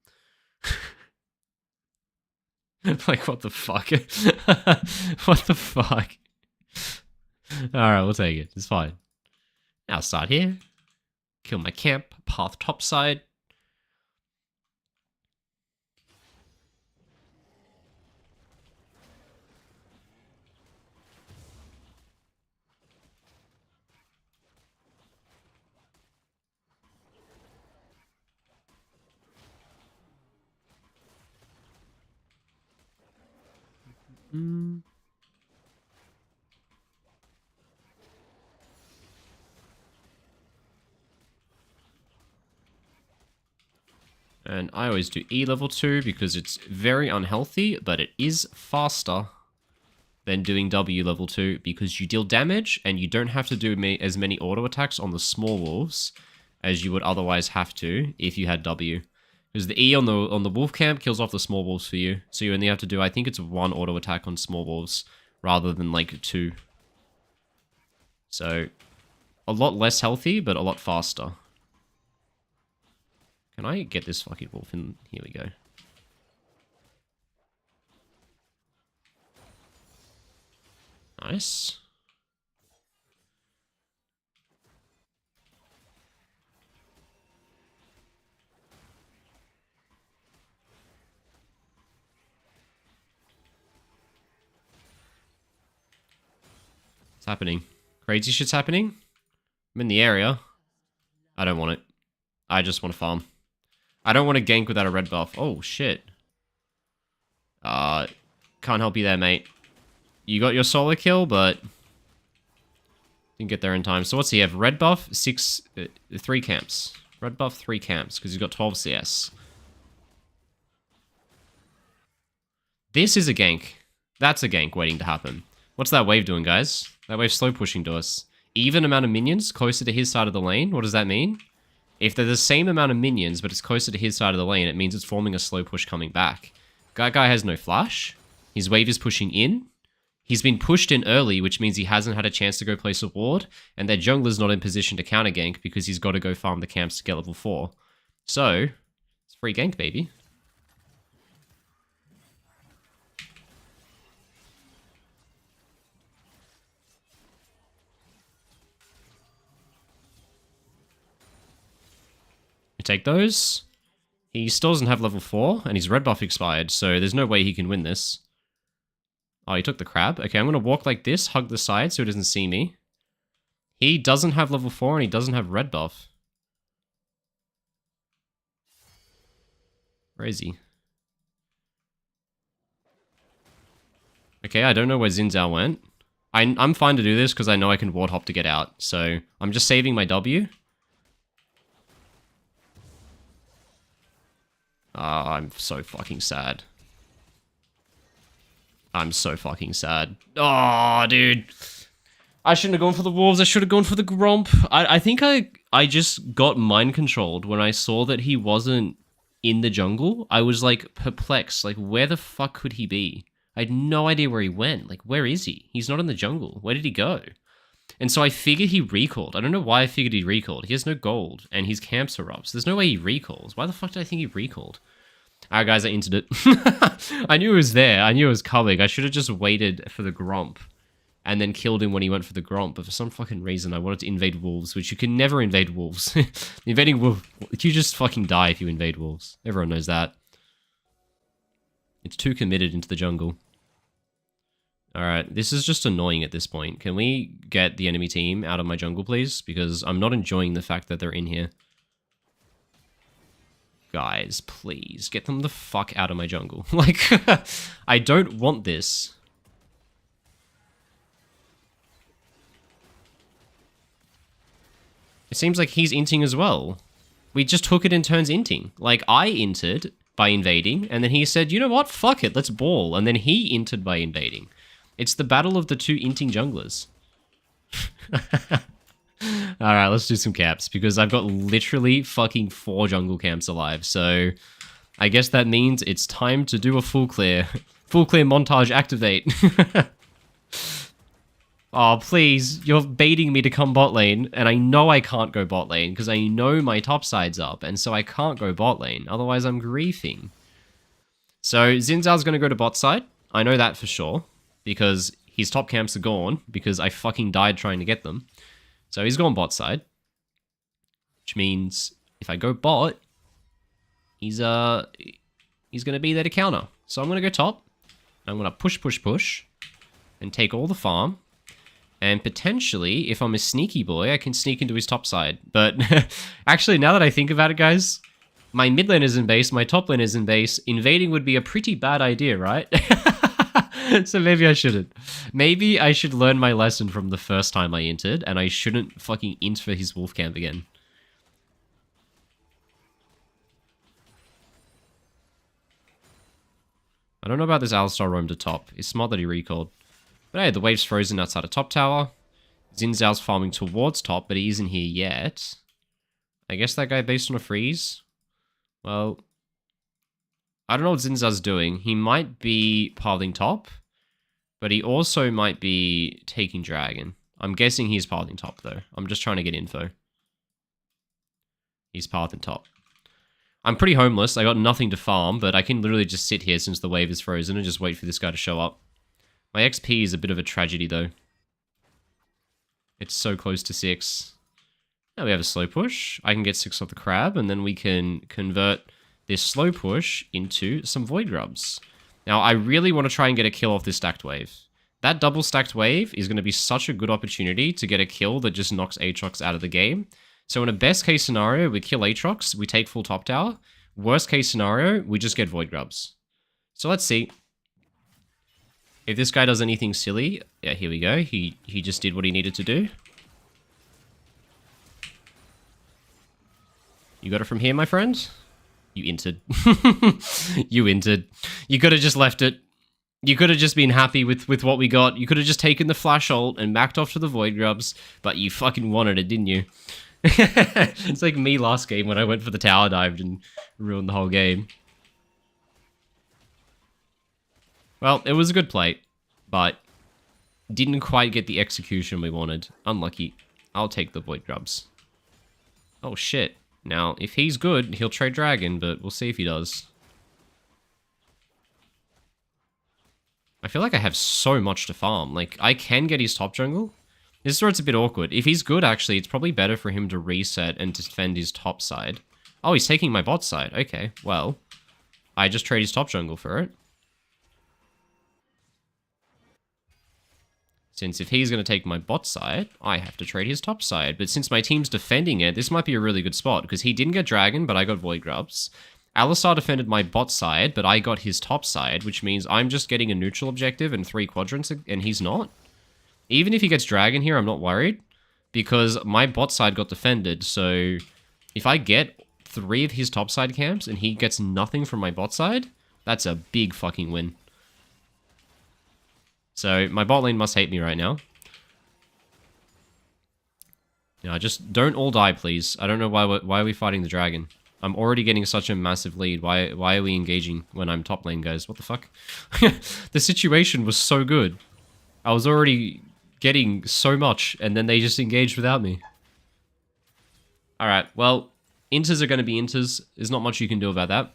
Like, what the fuck? What the fuck? Alright, we'll take it. It's fine. Now start here. Kill my camp. Path topside. And I always do E level 2 because it's very unhealthy, but it is faster than doing W level 2 because you deal damage and you don't have to do as many auto attacks on the small wolves as you would otherwise have to if you had W. Because the E on the wolf camp kills off the small wolves for you. So you only have to do, I think it's 1 auto attack on small wolves rather than like 2. So a lot less healthy, but a lot faster. Can I get this fucking wolf in? Here we go. Nice. What's happening? Crazy shit's happening? I'm in the area. I don't want it. I just want to farm. I don't want to gank without a red buff. Oh, shit. Can't help you there, mate. You got your solo kill, but didn't get there in time. So what's he have? Red buff, 3 camps. Red buff, 3 camps, because he's got 12 CS. This is a gank. That's a gank waiting to happen. What's that wave doing, guys? That wave's slow pushing to us. Even amount of minions closer to his side of the lane. What does that mean? If they're the same amount of minions, but it's closer to his side of the lane, it means it's forming a slow push coming back. That guy has no flash. His wave is pushing in. He's been pushed in early, which means he hasn't had a chance to go place a ward, and their jungler's not in position to counter gank because he's got to go farm the camps to get level 4. So, it's free gank, baby. Take those. He still doesn't have level 4, and his red buff expired, so there's no way he can win this. Oh, he took the crab. Okay, I'm going to walk like this, hug the side so he doesn't see me. He doesn't have level 4, and he doesn't have red buff. Where is he? Okay, I don't know where Xin Zhao went. I'm fine to do this because I know I can ward hop to get out, so I'm just saving my W. I'm so fucking sad. I'm so fucking sad. Oh, dude. I shouldn't have gone for the wolves. I should have gone for the Gromp. I think I just got mind controlled when I saw that he wasn't in the jungle. I was like perplexed. Like, where the fuck could he be? I had no idea where he went. Like, where is he? He's not in the jungle. Where did he go? And so I figured he recalled. I don't know why I figured he recalled. He has no gold, and his camps are up, so there's no way he recalls. Why the fuck did I think he recalled? Alright, guys, I entered it. I knew it was there. I knew it was coming. I should have just waited for the Gromp, and then killed him when he went for the Gromp, but for some fucking reason I wanted to invade wolves, which you can never invade wolves. Invading wolves... You just fucking die if you invade wolves. Everyone knows that. It's too committed into the jungle. Alright, this is just annoying at this point. Can we get the enemy team out of my jungle, please? Because I'm not enjoying the fact that they're in here. Guys, please, get them the fuck out of my jungle. Like, I don't want this. It seems like he's inting as well. We just took it in turns inting. Like, I inted by invading, and then he said, you know what, fuck it, let's ball. And then he inted by invading. It's the battle of the 2 inting junglers. Alright, let's do some camps, because I've got literally fucking 4 jungle camps alive, so I guess that means it's time to do a full clear. Full clear montage activate. Oh, please, you're baiting me to come bot lane, and I know I can't go bot lane, because I know my top side's up, and so I can't go bot lane, otherwise I'm griefing. So, Xin Zhao's gonna go to bot side, I know that for sure, because his top camps are gone, because I fucking died trying to get them. So he's gone bot side, which means if I go bot, he's gonna be there to counter. So I'm gonna go top, I'm gonna push, push, push, and take all the farm. And potentially, if I'm a sneaky boy, I can sneak into his top side. But actually, now that I think about it, guys, my mid lane is in base, my top lane is in base. Invading would be a pretty bad idea, right? So maybe I shouldn't. Maybe I should learn my lesson from the first time I entered, and I shouldn't fucking int for his wolf camp again. I don't know about this Alistar roam to top. It's smart that he recalled. But hey, the wave's frozen outside of top tower. Xin Zhao's farming towards top, but he isn't here yet. I guess that guy based on a freeze. Well, I don't know what Zinza's doing. He might be pathing top, but he also might be taking dragon. I'm guessing he's pathing top, though. I'm just trying to get info. He's pathing top. I'm pretty homeless. I got nothing to farm, but I can literally just sit here since the wave is frozen and just wait for this guy to show up. My XP is a bit of a tragedy, though. It's so close to 6. Now we have a slow push. I can get 6 off the crab, and then we can convert this slow push into some void grubs. Now, I really want to try and get a kill off this stacked wave. That double stacked wave is going to be such a good opportunity to get a kill that just knocks Aatrox out of the game. So in a best case scenario, we kill Aatrox, we take full top tower. Worst case scenario, we just get void grubs. So let's see. If this guy does anything silly, yeah, here we go. He just did what he needed to do. You got it from here, my friend? You entered. You entered. You could have just left it. You could have just been happy with what we got. You could have just taken the flash ult and backed off to the void grubs, but you fucking wanted it, didn't you? It's like me last game when I went for the tower dive and ruined the whole game. Well, it was a good play, but didn't quite get the execution we wanted. Unlucky. I'll take the void grubs. Oh shit. Now, if he's good, he'll trade dragon, but we'll see if he does. I feel like I have so much to farm. Like, I can get his top jungle. This is where it's a bit awkward. If he's good, actually, it's probably better for him to reset and defend his top side. Oh, he's taking my bot side. Okay, well, I just trade his top jungle for it. Since if he's going to take my bot side, I have to trade his top side. But since my team's defending it, this might be a really good spot, because he didn't get dragon, but I got void grubs. Alistar defended my bot side, but I got his top side, which means I'm just getting a neutral objective in 3 quadrants, and he's not. Even if he gets dragon here, I'm not worried, because my bot side got defended, so if I get 3 of his top side camps and he gets nothing from my bot side, that's a big fucking win. So my bot lane must hate me right now. Yeah, just don't all die, please. I don't know why are we fighting the dragon. I'm already getting such a massive lead. Why are we engaging when I'm top lane, guys? What the fuck? The situation was so good. I was already getting so much, and then they just engaged without me. Alright, well, inters are going to be inters. There's not much you can do about that.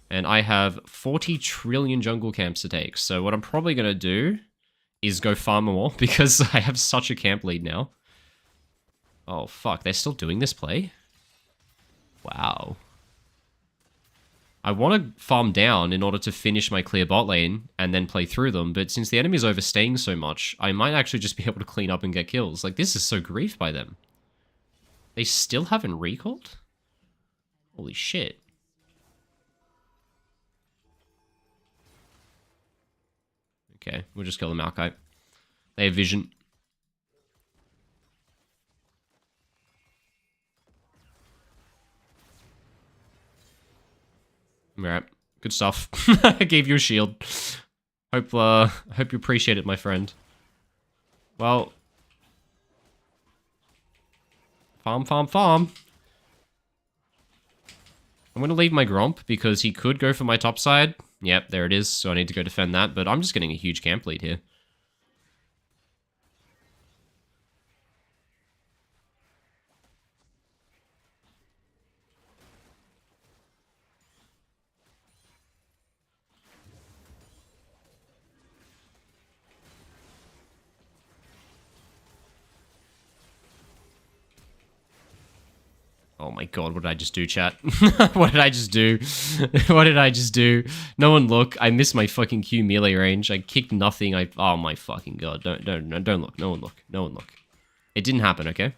And I have 40 trillion jungle camps to take. So what I'm probably going to do is go farm more, because I have such a camp lead now. Oh, fuck. They're still doing this play? Wow. I want to farm down in order to finish my clear bot lane and then play through them, but since the enemy's overstaying so much, I might actually just be able to clean up and get kills. Like, this is so grief by them. They still haven't recalled? Holy shit. Okay, we'll just kill the Malkite. They have vision. Alright, good stuff. I gave you a shield. Hope you appreciate it, my friend. Well, farm. I'm gonna leave my Gromp because he could go for my top side. Yep, there it is. So I need to go defend that, but I'm just getting a huge camp lead here. Oh my god, what did I just do, chat? What did I just do? What did I just do? No one look. I missed my fucking Q melee range. I kicked nothing. Oh my fucking god. Don't look. No one look. No one look. It didn't happen, okay?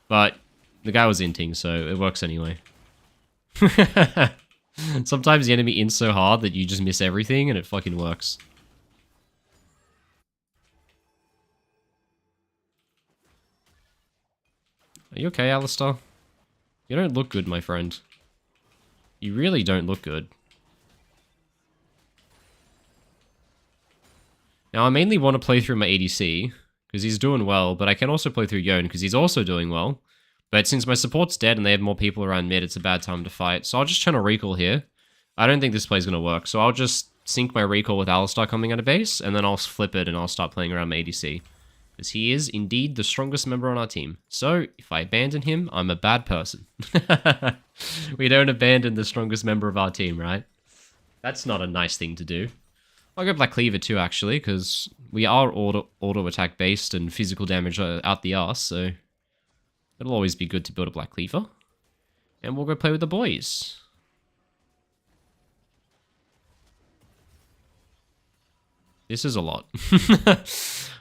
But the guy was inting, so it works anyway. Sometimes the enemy ints so hard that you just miss everything and it fucking works. Are you okay, Alistar? You don't look good, my friend. You really don't look good. Now, I mainly want to play through my ADC, because he's doing well, but I can also play through Yone, because he's also doing well. But since my support's dead and they have more people around mid, it's a bad time to fight. So I'll just channel recall here. I don't think this play's going to work, so I'll just sync my recall with Alistar coming out of base, and then I'll flip it and I'll start playing around my ADC. Because he is indeed the strongest member on our team. So, if I abandon him, I'm a bad person. We don't abandon the strongest member of our team, right? That's not a nice thing to do. I'll go Black Cleaver too, actually, because we are auto-attack based and physical damage out the arse, so it'll always be good to build a Black Cleaver. And we'll go play with the boys. This is a lot.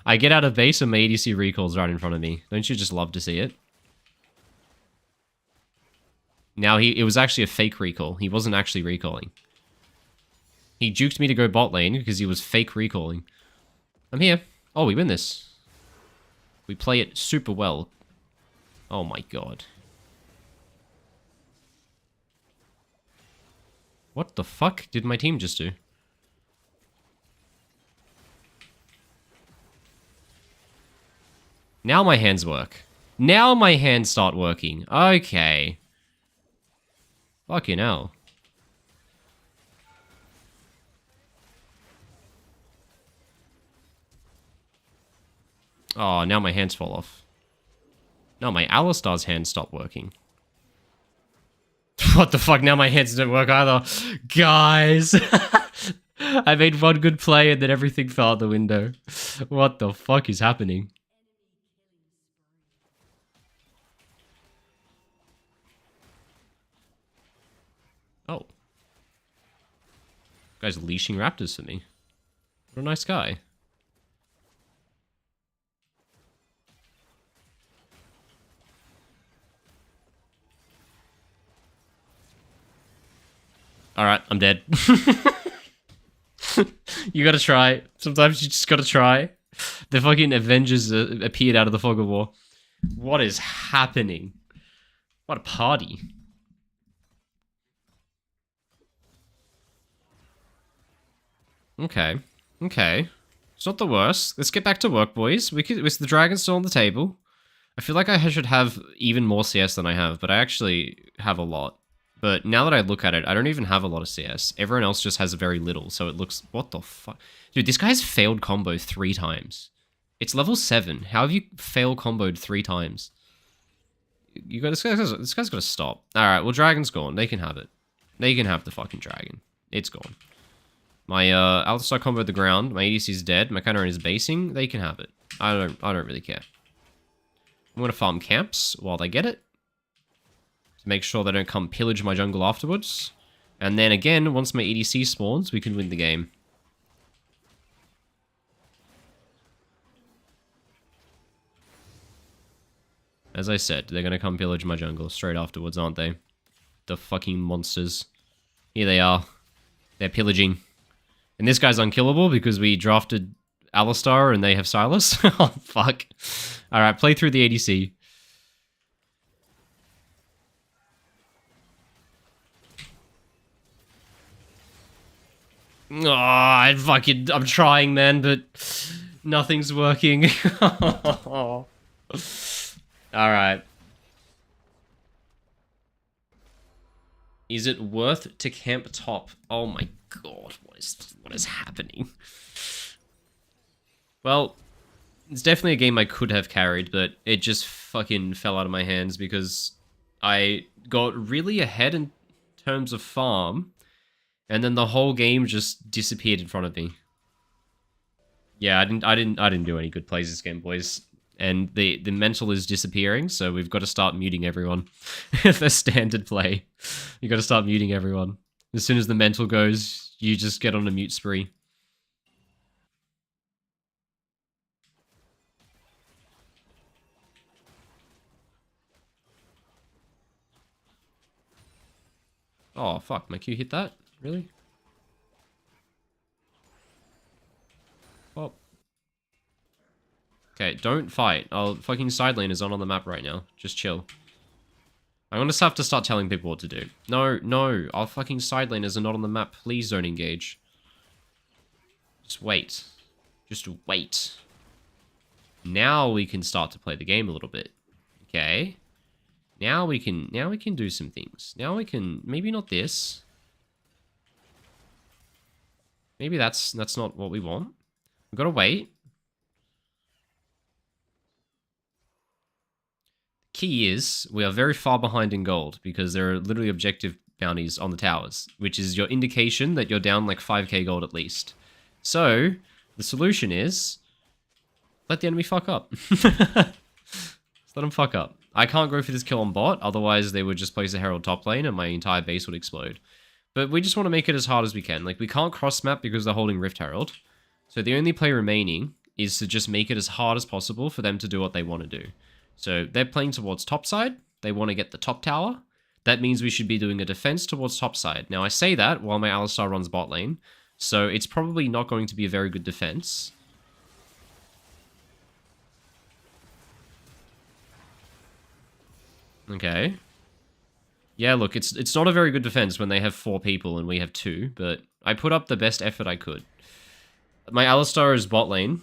I get out of base and my ADC recalls right in front of me. Don't you just love to see it? Now, it was actually a fake recall. He wasn't actually recalling. He juked me to go bot lane because he was fake recalling. I'm here. Oh, we win this. We play it super well. Oh my god. What the fuck did my team just do? Now my hands work. Now my hands start working. Okay. Fucking hell. Oh, now my hands fall off. No, my Alistar's hands stopped working. What the fuck? Now my hands don't work either. Guys! I made one good play and then everything fell out the window. What the fuck is happening? Oh. Guy's leashing raptors for me. What a nice guy. Alright, I'm dead. You gotta try. Sometimes you just gotta try. The fucking Avengers appeared out of the fog of war. What is happening? What a party. Okay. Okay. It's not the worst. Let's get back to work, boys. With the dragon still on the table. I feel like I should have even more CS than I have, but I actually have a lot. But now that I look at it, I don't even have a lot of CS. Everyone else just has very little, so it looks... What the fuck? Dude, this guy's failed combo 3 times. It's level 7. How have you failed comboed 3 times? This guy's got to stop. Alright, well, dragon's gone. They can have it. They can have the fucking dragon. It's gone. My Alistar comboed the ground. My ADC's dead. My counter is basing. They can have it. I don't really care. I'm gonna farm camps while they get it. To make sure they don't come pillage my jungle afterwards. And then again, once my EDC spawns, we can win the game. As I said, they're gonna come pillage my jungle straight afterwards, aren't they? The fucking monsters. Here they are. They're pillaging. And this guy's unkillable because we drafted Alistar and they have Silas. Oh, fuck. Alright, play through the ADC. Oh, I'm trying, man, but nothing's working. Alright. Is it worth to camp top? Oh my god, what is happening? Well, it's definitely a game I could have carried, but it just fucking fell out of my hands because I got really ahead in terms of farm, and then the whole game just disappeared in front of me. Yeah, I didn't do any good plays this game, boys. And the mental is disappearing, so we've got to start muting everyone. The standard play. You got to start muting everyone. As soon as the mental goes, you just get on a mute spree. Oh, fuck. My Q hit that? Really? Oh. Okay, don't fight. Fucking side lane is on the map right now. Just chill. I'm gonna have to start telling people what to do. No. Our fucking side laners are not on the map. Please don't engage. Just wait. Just wait. Now we can start to play the game a little bit. Okay. Now we can do some things. Now we can, maybe not this. Maybe that's not what we want. We've got to wait. Key is, we are very far behind in gold because there are literally objective bounties on the towers, which is your indication that you're down like 5k gold at least. So, the solution is, let the enemy fuck up. Just let them fuck up. I can't go for this kill on bot, otherwise they would just place a Herald top lane and my entire base would explode. But we just want to make it as hard as we can. Like, we can't cross-map because they're holding Rift Herald. So the only play remaining is to just make it as hard as possible for them to do what they want to do. So they're playing towards top side. They want to get the top tower. That means we should be doing a defense towards top side. Now, I say that while my Alistar runs bot lane. So it's probably not going to be a very good defense. Okay. Yeah, look, it's not a very good defense when they have 4 people and we have 2, but I put up the best effort I could. My Alistar is bot lane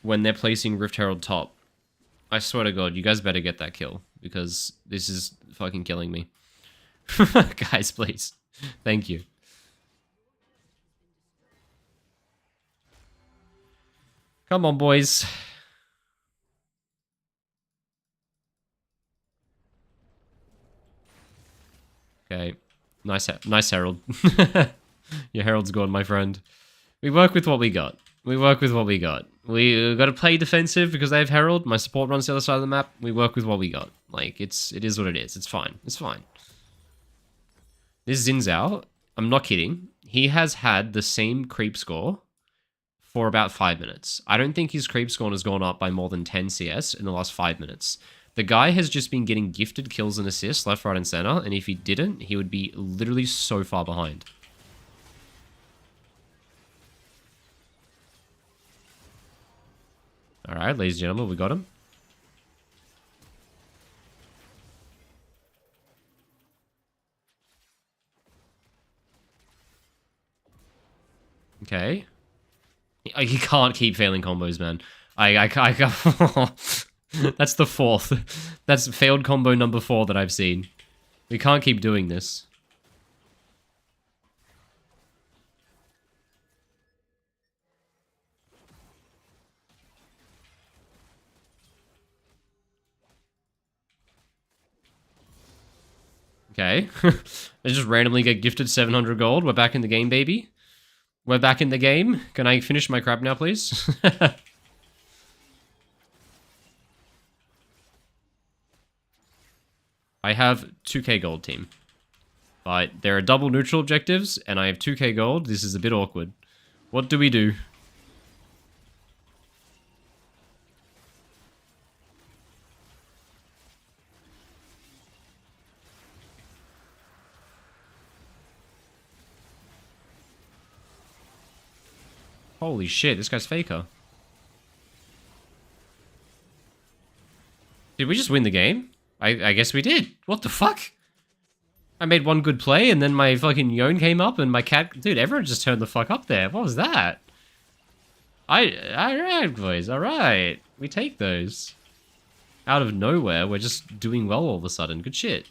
when they're placing Rift Herald top. I swear to God, you guys better get that kill, because this is fucking killing me. Guys, please. Thank you. Come on, boys. Okay. Nice Herald. Your Herald's gone, my friend. We work with what we got. We work with what we got. We got to play defensive because they have Herald. My support runs the other side of the map. We work with what we got. Like, it is what it is. It's fine. It's fine. This Xin Zhao, I'm not kidding. He has had the same creep score for about 5 minutes. I don't think his creep score has gone up by more than 10 CS in the last 5 minutes. The guy has just been getting gifted kills and assists left, right, and center, and if he didn't, he would be literally so far behind. Alright, ladies and gentlemen, we got him. Okay. You can't keep failing combos, man. I can't. That's the 4th. That's failed combo number 4 that I've seen. We can't keep doing this. Okay. I just randomly get gifted 700 gold. We're back in the game, baby. We're back in the game. Can I finish my crap now, please? I have 2k gold, team. But there are double neutral objectives, and I have 2k gold. This is a bit awkward. What do we do? Holy shit, this guy's faker. Did we just win the game? I guess we did. What the fuck? I made one good play and then my fucking Yone came up and my cat... Dude, everyone just turned the fuck up there. What was that? Alright, boys. Alright. We take those. Out of nowhere, we're just doing well all of a sudden. Good shit.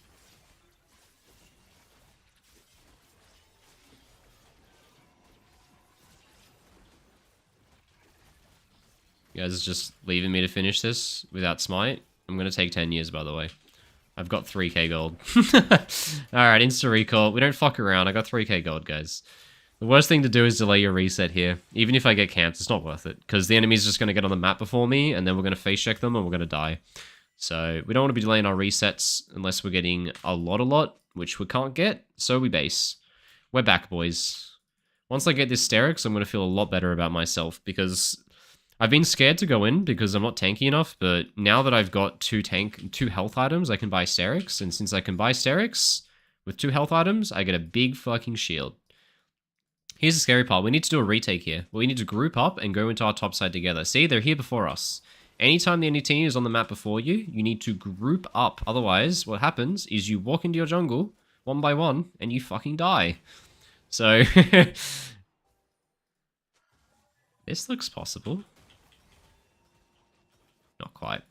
You guys are just leaving me to finish this without smite. I'm going to take 10 years, by the way. I've got 3k gold. Alright, insta recall. We don't fuck around. I got 3k gold, guys. The worst thing to do is delay your reset here. Even if I get camped, it's not worth it. Because the enemy's just going to get on the map before me, and then we're going to face check them, and we're going to die. So, we don't want to be delaying our resets unless we're getting a lot, which we can't get, so we base. We're back, boys. Once I get this Sterix, I'm going to feel a lot better about myself, because... I've been scared to go in because I'm not tanky enough, but now that I've got 2 health items, I can buy Sterix, and since I can buy Sterix with 2 health items, I get a big fucking shield. Here's the scary part. We need to do a retake here. We need to group up and go into our top side together. See, they're here before us. Anytime the enemy team is on the map before you, you need to group up. Otherwise, what happens is you walk into your jungle, one by one, and you fucking die. So, this looks possible. Not quite.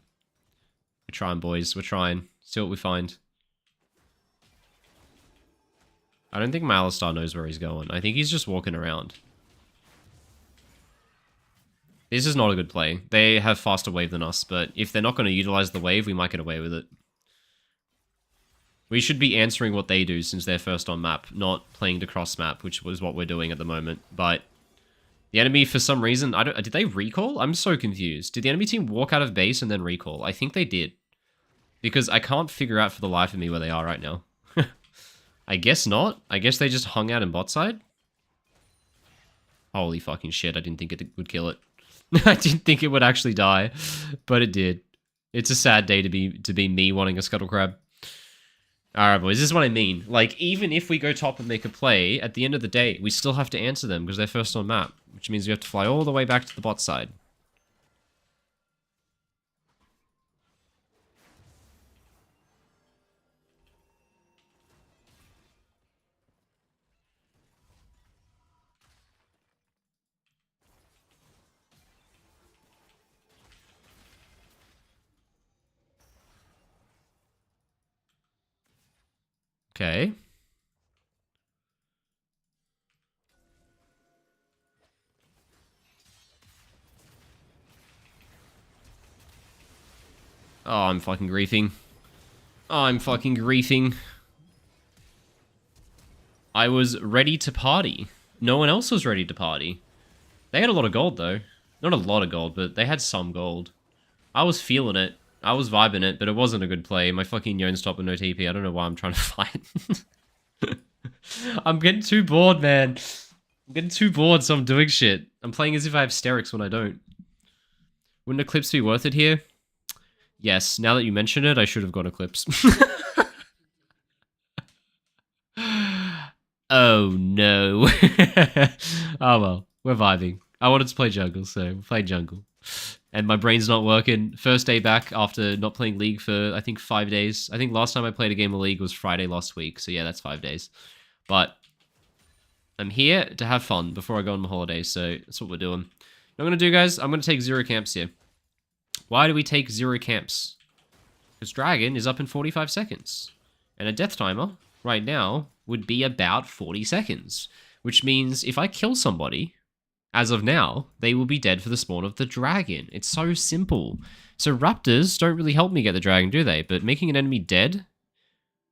We're trying, boys. We're trying. See what we find. I don't think my Alistar knows where he's going. I think he's just walking around. This is not a good play. They have faster wave than us, but if they're not going to utilize the wave, we might get away with it. We should be answering what they do since they're first on map, not playing to cross map, which was what we're doing at the moment. But the enemy, for some reason, did they recall? I'm so confused. Did the enemy team walk out of base and then recall? I think they did. Because I can't figure out for the life of me where they are right now. I guess not. I guess they just hung out in bot side. Holy fucking shit, I didn't think it would kill it. I didn't think it would actually die, but it did. It's a sad day to be me wanting a scuttle crab. Alright boys, this is what I mean. Like, even if we go top and make a play, at the end of the day, we still have to answer them because they're first on map, which means we have to fly all the way back to the bot side. Okay. Oh, I'm fucking griefing. Oh, I'm fucking griefing. I was ready to party. No one else was ready to party. They had a lot of gold, though. Not a lot of gold, but they had some gold. I was feeling it. I was vibing it, but it wasn't a good play. My fucking Yone stopped with no TP. I don't know why I'm trying to fight. I'm getting too bored, man. I'm getting too bored, so I'm doing shit. I'm playing as if I have Sterix when I don't. Wouldn't Eclipse be worth it here? Yes, now that you mention it, I should have gone Eclipse. Oh, no. Oh, well. We're vibing. I wanted to play jungle, so we're playing jungle. And my brain's not working. First day back after not playing League for, I think, 5 days. I think last time I played a game of League was Friday last week. So yeah, that's 5 days. But I'm here to have fun before I go on my holiday. So that's what we're doing. What I'm going to do, guys, I'm going to take 0 camps here. Why do we take 0 camps? Because Dragon is up in 45 seconds. And a death timer, right now, would be about 40 seconds. Which means if I kill somebody, as of now, they will be dead for the spawn of the dragon. It's so simple. So raptors don't really help me get the dragon, do they? But making an enemy dead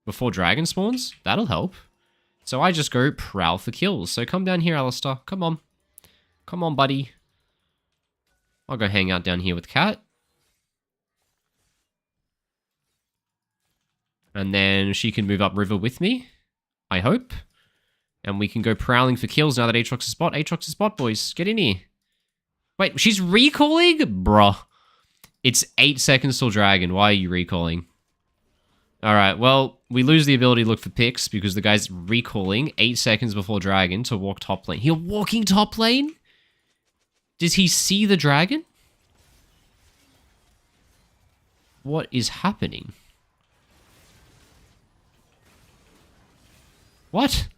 before dragon spawns, that'll help. So I just go prowl for kills. So come down here, Alistar. Come on. Come on, buddy. I'll go hang out down here with Cat. And then she can move up river with me, I hope. And we can go prowling for kills now that Aatrox is spot. Aatrox is spot, boys. Get in here. Wait, she's recalling? Bruh. It's 8 seconds till dragon. Why are you recalling? Alright, well, we lose the ability to look for picks because the guy's recalling 8 seconds before dragon to walk top lane. You're walking top lane? Does he see the dragon? What is happening? What?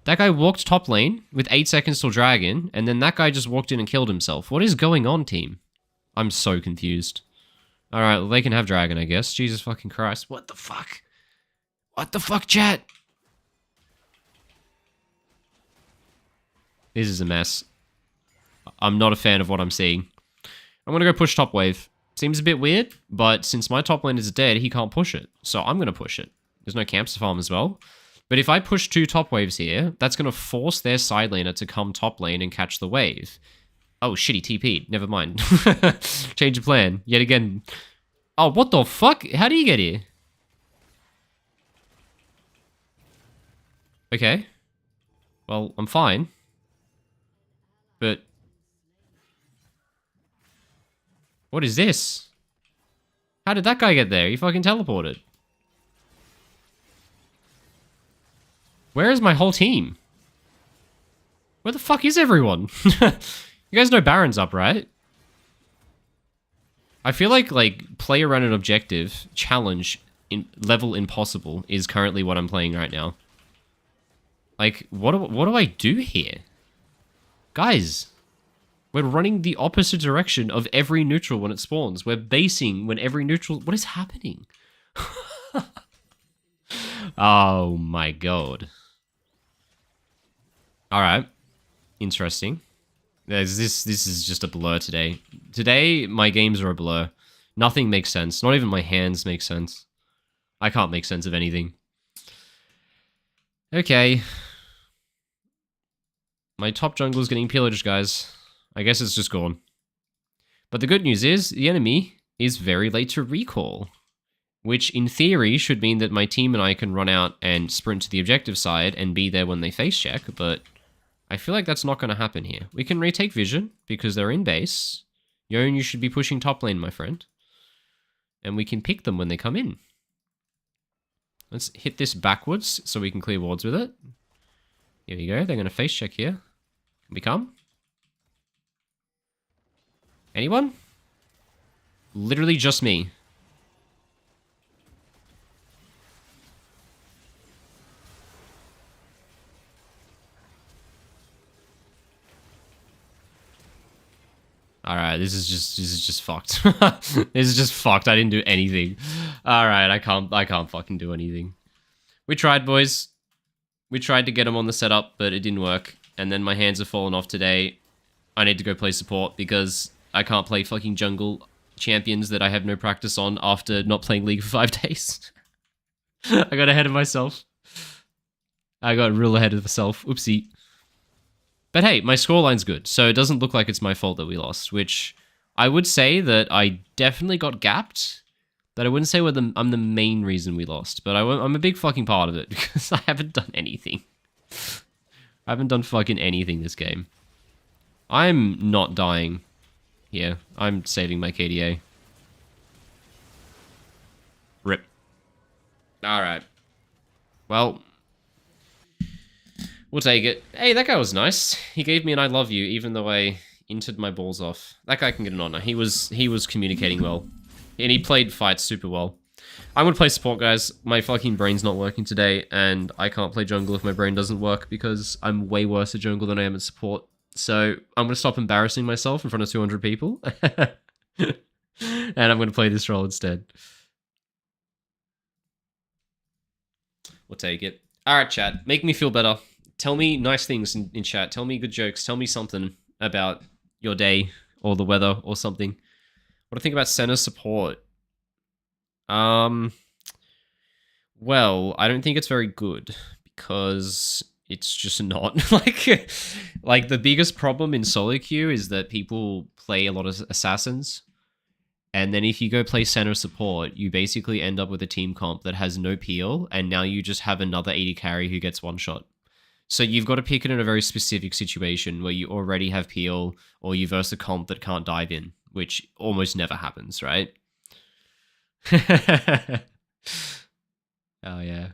That guy walked top lane with 8 seconds till dragon, and then that guy just walked in and killed himself. What is going on, team? I'm so confused. Alright, well, they can have dragon, I guess. Jesus fucking Christ. What the fuck? What the fuck, chat? This is a mess. I'm not a fan of what I'm seeing. I'm gonna go push top wave. Seems a bit weird, but since my top lane is dead, he can't push it. So I'm gonna push it. There's no camps to farm as well. But if I push 2 top waves here, that's going to force their side laner to come top lane and catch the wave. Oh, shit, he TP'd. Never mind. Change of plan. Yet again. Oh, what the fuck? How do you get here? Okay. Well, I'm fine. But... what is this? How did that guy get there? He fucking teleported. Where is my whole team? Where the fuck is everyone? You guys know Baron's up, right? I feel like play around an objective, challenge, level impossible is currently what I'm playing right now. Like, what do I do here? Guys, we're running the opposite direction of every neutral when it spawns. We're basing when every neutral... what is happening? Oh my god. Alright. Interesting. This is just a blur today. Today, my games are a blur. Nothing makes sense. Not even my hands make sense. I can't make sense of anything. Okay. My top jungle is getting pillaged, guys. I guess it's just gone. But the good news is, the enemy is very late to recall. Which, in theory, should mean that my team and I can run out and sprint to the objective side and be there when they face check, but I feel like that's not going to happen here. We can retake vision, because they're in base. Yone, you should be pushing top lane, my friend. And we can pick them when they come in. Let's hit this backwards so we can clear wards with it. Here we go. They're going to face check here. Can we come? Anyone? Literally just me. Alright, this is just fucked. This is just fucked. I didn't do anything. Alright, I can't fucking do anything. We tried, boys. We tried to get him on the setup, but it didn't work. And then my hands have fallen off today. I need to go play support because I can't play fucking jungle champions that I have no practice on after not playing League for 5 days. I got ahead of myself. I got real ahead of myself. Oopsie. But hey, my scoreline's good, so it doesn't look like it's my fault that we lost, which I would say that I definitely got gapped, but I wouldn't say I'm the main reason we lost. But I'm a big fucking part of it, because I haven't done anything. I haven't done fucking anything this game. I'm not dying here. I'm saving my KDA. Rip. Alright. Well, we'll take it. Hey, that guy was nice. He gave me an I love you, even though I entered my balls off. That guy can get an honor. He was communicating well. And he played fights super well. I'm gonna play support, guys. My fucking brain's not working today, and I can't play jungle if my brain doesn't work, because I'm way worse at jungle than I am at support. So I'm gonna stop embarrassing myself in front of 200 people. And I'm gonna play this role instead. We'll take it. Alright, chat. Make me feel better. Tell me nice things in chat. Tell me good jokes. Tell me something about your day or the weather or something. What do I think about center support? Well, I don't think it's very good because it's just not. like the biggest problem in solo queue is that people play a lot of assassins. And then if you go play center support, you basically end up with a team comp that has no peel, and now you just have another 80 carry who gets one shot. So you've got to pick it in a very specific situation where you already have peel, or you verse a comp that can't dive in, which almost never happens, right? Oh yeah.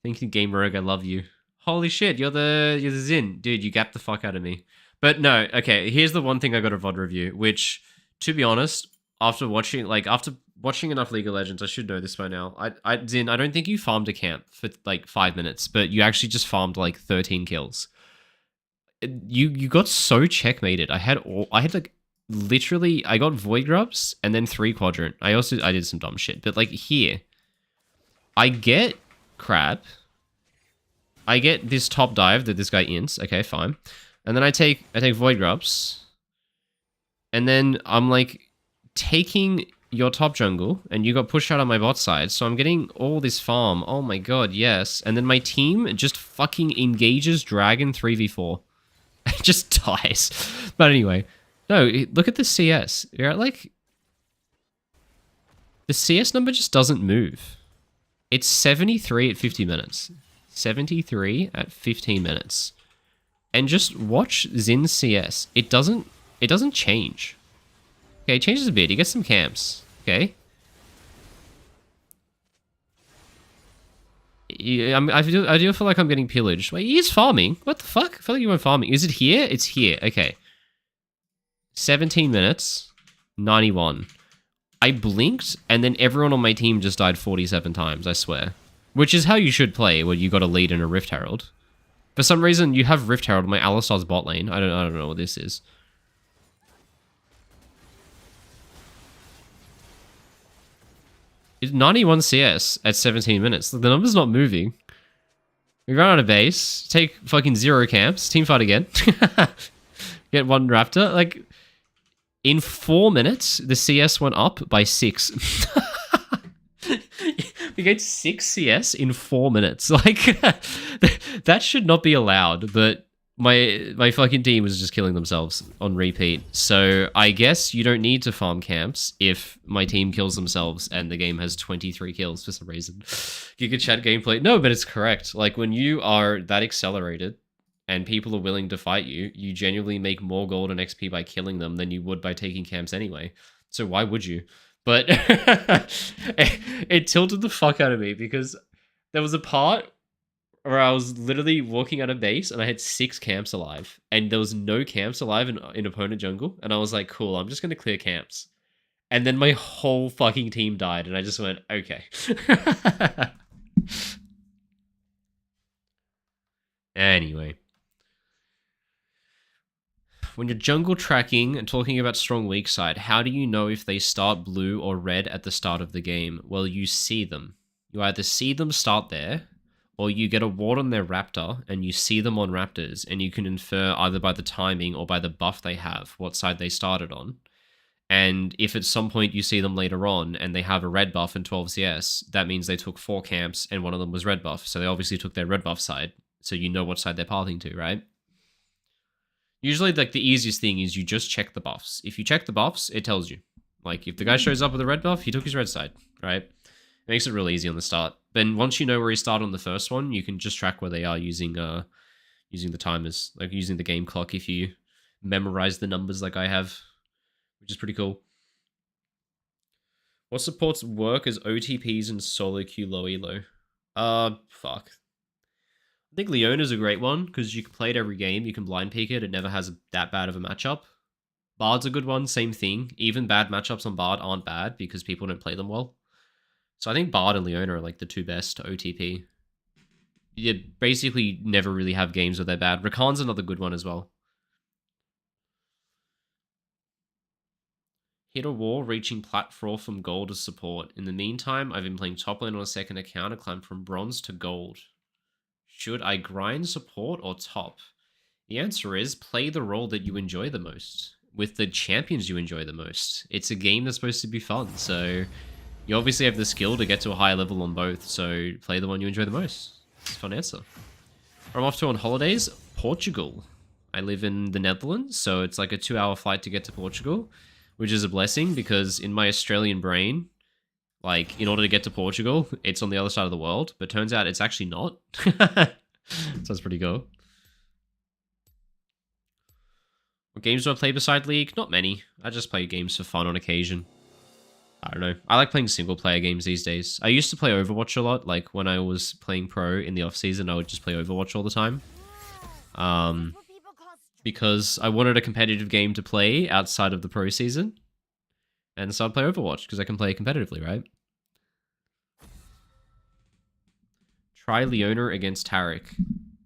Thank you, Game Rogue, I love you. Holy shit, you're the Zin. Dude, you gapped the fuck out of me. But no, okay, here's the one thing I got a VOD review, which, to be honest, after watching enough League of Legends, I should know this by now. Zin, I don't think you farmed a camp for like 5 minutes, but you actually just farmed like 13 kills. You got so checkmated. I had like literally, I got Void Grubs and then 3 Quadrant. I did some dumb shit, but like here, I get Crab. I get this top dive that this guy ints. Okay, fine. And then I take Void Grubs. And then I'm like taking your top jungle, and you got pushed out on my bot side, so I'm getting all this farm. Oh my god, yes. And then my team just fucking engages Dragon 3v4. It just dies. But anyway, no, look at the CS. You're at like... The CS number just doesn't move. It's 73 at 50 minutes. 73 at 15 minutes. And just watch Zin's CS. It doesn't change. Okay, it changes a bit. He gets some camps. Okay. I do feel like I'm getting pillaged. Wait, he is farming. What the fuck? I feel like you weren't farming. Is it here? It's here. Okay. 17 minutes. 91. I blinked, and then everyone on my team just died 47 times, I swear. Which is how you should play, where you got a lead in a Rift Herald. For some reason, you have Rift Herald, my Alistar's bot lane. I don't know what this is. It's 91 CS at 17 minutes. The number's not moving. We run out of base, take fucking 0 camps, team fight again. Get 1 raptor. Like, in 4 minutes, the CS went up by 6. We get 6 CS in 4 minutes. Like, that should not be allowed, but my fucking team was just killing themselves on repeat. So I guess you don't need to farm camps if my team kills themselves and the game has 23 kills for some reason. Giga chat gameplay. No, but it's correct. Like, when you are that accelerated and people are willing to fight you, you genuinely make more gold and XP by killing them than you would by taking camps anyway. So why would you? But it tilted the fuck out of me because there was a part where I was literally walking out of base and I had 6 camps alive and there was no camps alive in opponent jungle. And I was like, cool, I'm just going to clear camps. And then my whole fucking team died and I just went, okay. Anyway. When you're jungle tracking and talking about strong weak side, how do you know if they start blue or red at the start of the game? Well, you see them. You either see them start there, or you get a ward on their raptor and you see them on raptors and you can infer either by the timing or by the buff they have what side they started on. And if at some point you see them later on and they have a red buff and 12 CS, that means they took 4 camps and one of them was red buff. So they obviously took their red buff side. So you know what side they're pathing to, right? Usually, like, the easiest thing is you just check the buffs. If you check the buffs, it tells you. Like, if the guy shows up with a red buff, he took his red side, right? It makes it real easy on the start. Then once you know where he started on the first one, you can just track where they are using the timers, like using the game clock if you memorize the numbers like I have, which is pretty cool. What supports work as OTPs and solo queue low elo? Fuck. I think Leona's a great one, because you can play it every game, you can blind peek it, it never has that bad of a matchup. Bard's a good one, same thing. Even bad matchups on Bard aren't bad, because people don't play them well. So I think Bard and Leona are like the 2 best OTP. You basically never really have games where they're bad. Rakan's another good one as well. Hit a wall, reaching plat 4 from gold as support. In the meantime, I've been playing top lane on a second account and climbed from bronze to gold. Should I grind support or top? The answer is play the role that you enjoy the most, with the champions you enjoy the most. It's a game that's supposed to be fun, so you obviously have the skill to get to a higher level on both, so play the one you enjoy the most. It's a fun answer. Where I'm off to on holidays, Portugal. I live in the Netherlands, so it's like a 2-hour flight to get to Portugal, which is a blessing because in my Australian brain, like, in order to get to Portugal, it's on the other side of the world, but turns out it's actually not. So that's pretty cool. What games do I play beside League? Not many. I just play games for fun on occasion. I don't know. I like playing single-player games these days. I used to play Overwatch a lot. Like, when I was playing Pro in the off-season, I would just play Overwatch all the time. Because I wanted a competitive game to play outside of the Pro season. And so I'd play Overwatch, because I can play competitively, right? Try Leona against Taric.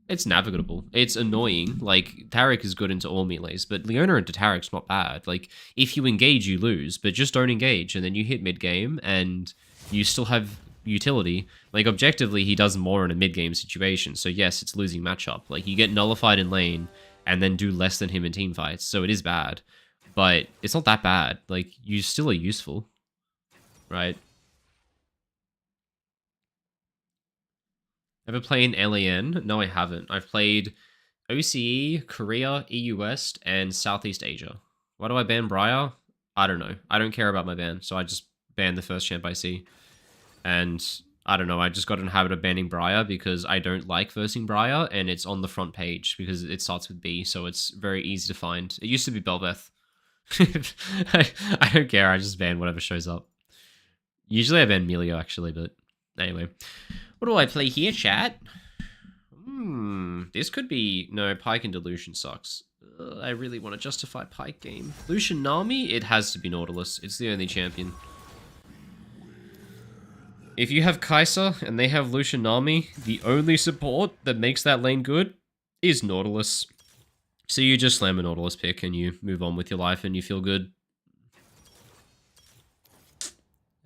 It's navigable. It's annoying. Like, Taric is good into all melees, but Leona into Taric's not bad. Like, if you engage, you lose, but just don't engage, and then you hit mid-game, and you still have utility. Like, objectively, he does more in a mid-game situation, so yes, it's losing matchup. Like, you get nullified in lane, and then do less than him in team fights, so it is bad. But it's not that bad. Like, you still are useful, right? Ever play in LAN? No, I haven't. I've played OCE, Korea, EU West, and Southeast Asia. Why do I ban Briar? I don't know. I don't care about my ban, so I just ban the first champ I see. And I don't know, I just got in the habit of banning Briar because I don't like versing Briar, and it's on the front page because it starts with B, so it's very easy to find. It used to be Belveth. I don't care, I just ban whatever shows up. Usually I ban Melio, actually, but anyway. What do I play here, chat? This could be... No, Pyke and Delusion sucks. I really want to justify Pyke game. Lucian Nami? It has to be Nautilus. It's the only champion. If you have Kai'Sa and they have Lucian Nami, the only support that makes that lane good is Nautilus. So you just slam a Nautilus pick and you move on with your life and you feel good.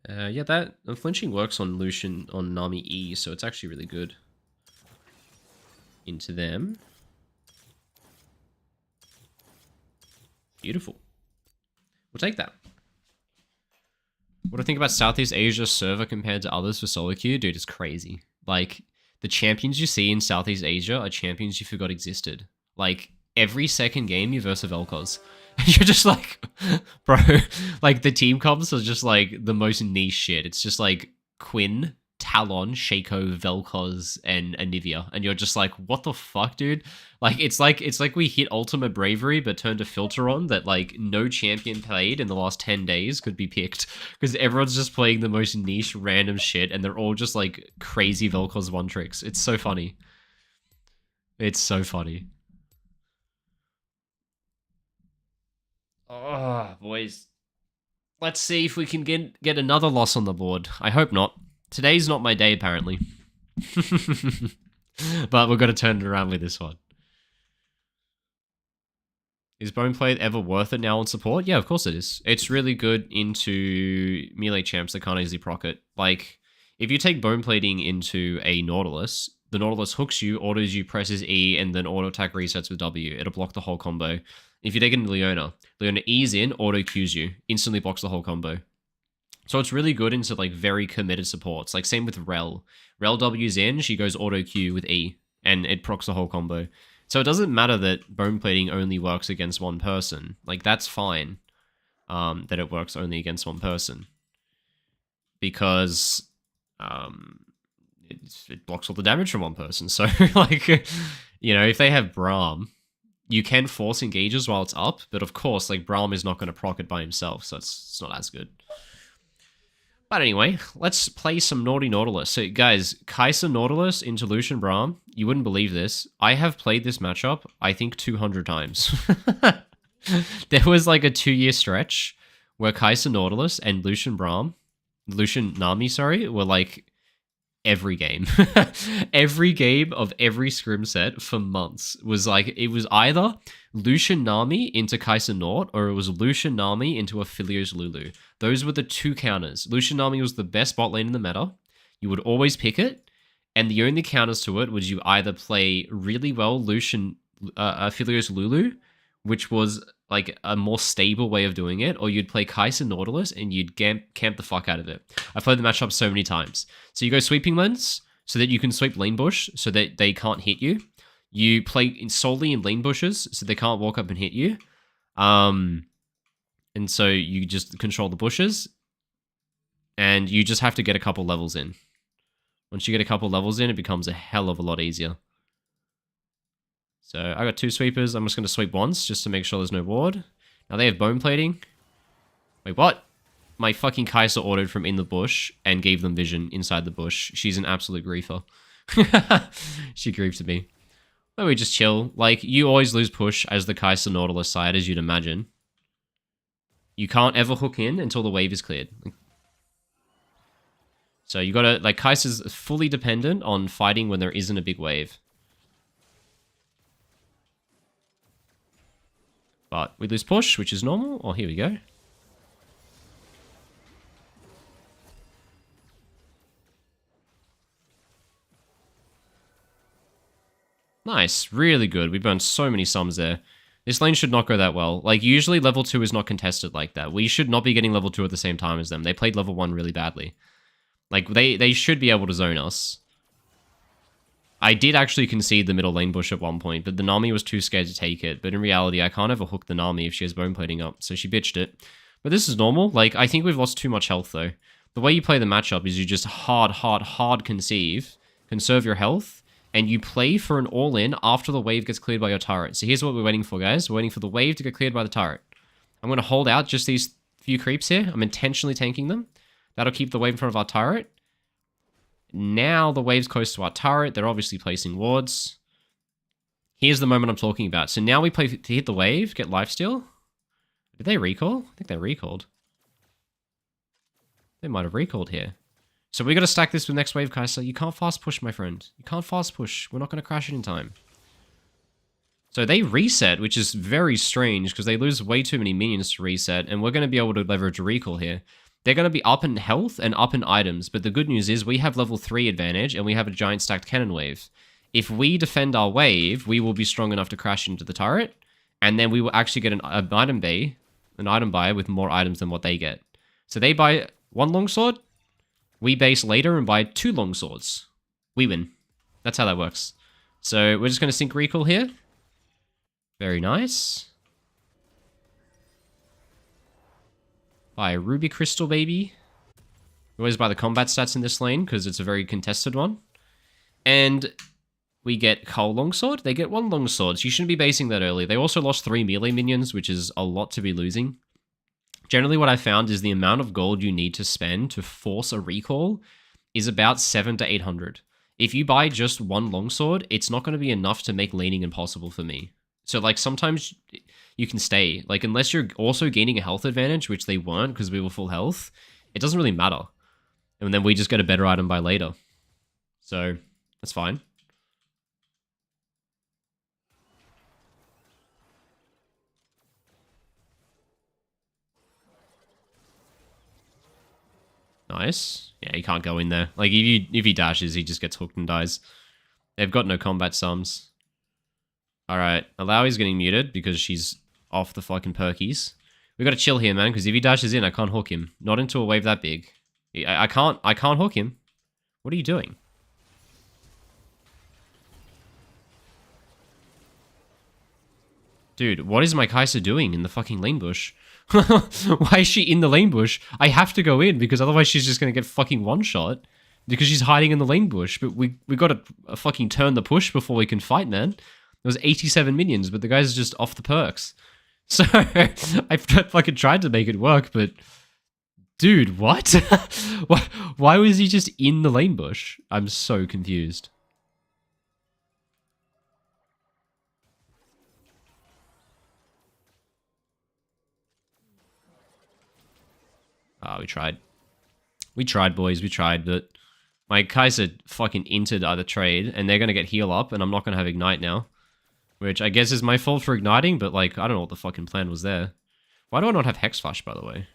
Yeah, that flinching works on Lucian on Nami E, so it's actually really good. Into them. Beautiful. We'll take that. What do I think about Southeast Asia server compared to others for solo queue? Dude, it's crazy. Like, the champions you see in Southeast Asia are champions you forgot existed. Like, every second game you verse a Vel'Koz. You're just like, bro, like, the team comps are just like the most niche shit. It's just like Quinn, Talon, Shaco, Vel'Koz, and Anivia. And you're just like, what the fuck, dude? Like it's like we hit Ultimate Bravery, but turned a filter on that like no champion played in the last 10 days could be picked. Because everyone's just playing the most niche random shit, and they're all just like crazy Vel'Koz one tricks. It's so funny. It's so funny. Oh, boys. Let's see if we can get another loss on the board. I hope not. Today's not my day, apparently. But we've got to turn it around with this one. Is Boneplate ever worth it now on support? Yeah, of course it is. It's really good into melee champs that can't easily proc it. Like, if you take Boneplating into a Nautilus, the Nautilus hooks you, autos you, presses E, and then auto attack resets with W. It'll block the whole combo. If you take it into Leona E's in, auto Qs you, instantly blocks the whole combo. So it's really good into like very committed supports. Like same with Rel. Rel W's in, she goes auto Q with E, and it procs the whole combo. So it doesn't matter that bone plating only works against one person. Like that's fine, that it works only against one person, because it blocks all the damage from one person. So like, you know, if they have Braum, you can force engages while it's up, but of course, like Braum is not going to proc it by himself, so it's not as good. But anyway, let's play some Naughty Nautilus. So guys, Kai'Sa Nautilus into Lucian Braum, you wouldn't believe this. I have played this matchup, I think 200 times. There was like a 2-year stretch where Kai'Sa Nautilus and Lucian Nami, sorry, were like every game. Every game of every scrim set for months was like, it was either Lucian Nami into Kai'Sa Naut, or it was Lucian Nami into Aphelios Lulu. Those were the two counters. Lucian Nami was the best bot lane in the meta. You would always pick it, and the only counters to it was you either play really well Lucian Aphelios Lulu, which was like a more stable way of doing it, or you'd play Kai'Sa Nautilus and you'd camp the fuck out of it. I've played the matchup so many times. So you go sweeping lens so that you can sweep lane bush so that they can't hit you. You play solely in lane bushes so they can't walk up and hit you. And so you just control the bushes, and you just have to get a couple levels in. Once you get a couple levels in, it becomes a hell of a lot easier. So I got 2 sweepers. I'm just going to sweep once just to make sure there's no ward. Now they have bone plating. Wait, what? My fucking Kai'Sa autoed from in the bush and gave them vision inside the bush. She's an absolute griefer. She griefed me. But we just chill. Like, you always lose push as the Kai'Sa Nautilus side, as you'd imagine. You can't ever hook in until the wave is cleared. So you gotta, like, Kai'Sa's fully dependent on fighting when there isn't a big wave. But we lose push, which is normal. Oh, here we go. Nice. Really good. We burned so many sums there. This lane should not go that well. Like, usually level 2 is not contested like that. We should not be getting level 2 at the same time as them. They played level 1 really badly. Like, they should be able to zone us. I did actually concede the middle lane bush at one point, but the Nami was too scared to take it. But in reality, I can't ever hook the Nami if she has bone plating up, so she bitched it. But this is normal. Like, I think we've lost too much health, though. The way you play the matchup is you just hard conserve your health, and you play for an all-in after the wave gets cleared by your turret. So here's what we're waiting for, guys. We're waiting for the wave to get cleared by the turret. I'm going to hold out just these few creeps here. I'm intentionally tanking them. That'll keep the wave in front of our turret. Now the wave's close to our turret. They're obviously placing wards. Here's the moment I'm talking about. So now we play to hit the wave, get lifesteal. Did they recall? I think they recalled. They might have recalled here. So we got to stack this with next wave, Kai'Sa. You can't fast push, my friend. You can't fast push. We're not going to crash it in time. So they reset, which is very strange because they lose way too many minions to reset, and we're going to be able to leverage a recall here. they're going to be up in health and up in items. But the good news is we have level 3 advantage and we have a giant stacked cannon wave. If we defend our wave, we will be strong enough to crash into the turret. And then we will actually get an item buy with more items than what they get. So they buy 1 longsword. We base later and buy 2 longswords. We win. That's how that works. So we're just going to sync recall here. Very nice. Buy a ruby crystal, baby. We always buy the combat stats in this lane because it's a very contested one. And we get Cull longsword. They get 1 longsword, so you shouldn't be basing that early. They also lost 3 melee minions, which is a lot to be losing. Generally, what I found is the amount of gold you need to spend to force a recall is about 700 to 800. If you buy just 1 longsword, it's not going to be enough to make laning impossible for me. So, like, sometimes you can stay. Like, unless you're also gaining a health advantage, which they weren't because we were full health, it doesn't really matter. And then we just get a better item by later. So, that's fine. Nice. Yeah, he can't go in there. Like, if he dashes, he just gets hooked and dies. They've got no combat sums. Alright, Alawi's getting muted because she's off the fucking perkies. We gotta chill here, man, because if he dashes in, I can't hook him. Not into a wave that big. I can't hook him. What are you doing? Dude, what is my Kai'Sa doing in the fucking lane bush? Why is she in the lane bush? I have to go in because otherwise she's just gonna get fucking one-shot. Because she's hiding in the lane bush. But we gotta fucking turn the push before we can fight, man. There was 87 minions, but the guy's just off the perks. So, I fucking tried to make it work, but... Dude, what? Why was he just in the lane bush? I'm so confused. Ah, we tried. We tried, boys, we tried, but... My Kai'Sa fucking entered the trade, and they're gonna get heal up, and I'm not gonna have Ignite now. Which I guess is my fault for igniting, but like, I don't know what the fucking plan was there. Why do I not have Hex Flash, by the way?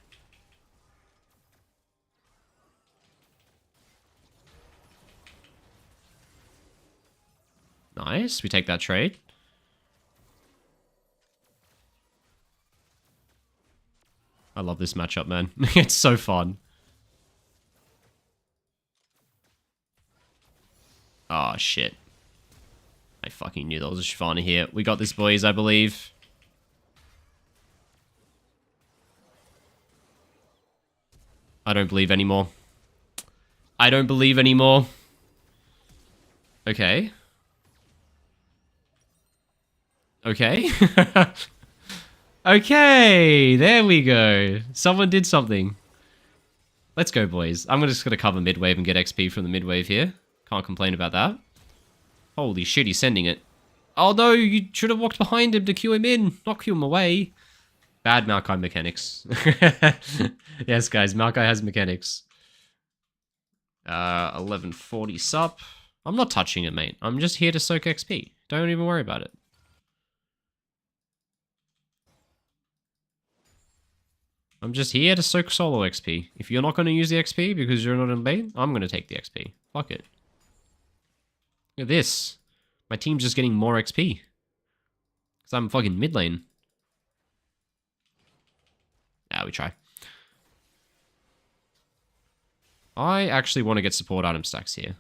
Nice, we take that trade. I love this matchup, man. It's so fun. Oh, shit. I fucking knew there was a Shyvana here. We got this, boys, I believe. I don't believe anymore. I don't believe anymore. Okay. Okay. Okay, there we go. Someone did something. Let's go, boys. I'm just gonna cover mid-wave and get XP from the mid-wave here. Can't complain about that. Holy shit, he's sending it. Oh no, you should have walked behind him to queue him in, not queue him away. Bad Maokai mechanics. Yes, guys, Maokai has mechanics. 1140 sup. I'm not touching it, mate. I'm just here to soak XP. Don't even worry about it. I'm just here to soak solo XP. If you're not going to use the XP because you're not in lane, I'm going to take the XP. Fuck it. Look at this. My team's just getting more XP. Because I'm fucking mid lane. Yeah, we try. I actually want to get support item stacks here.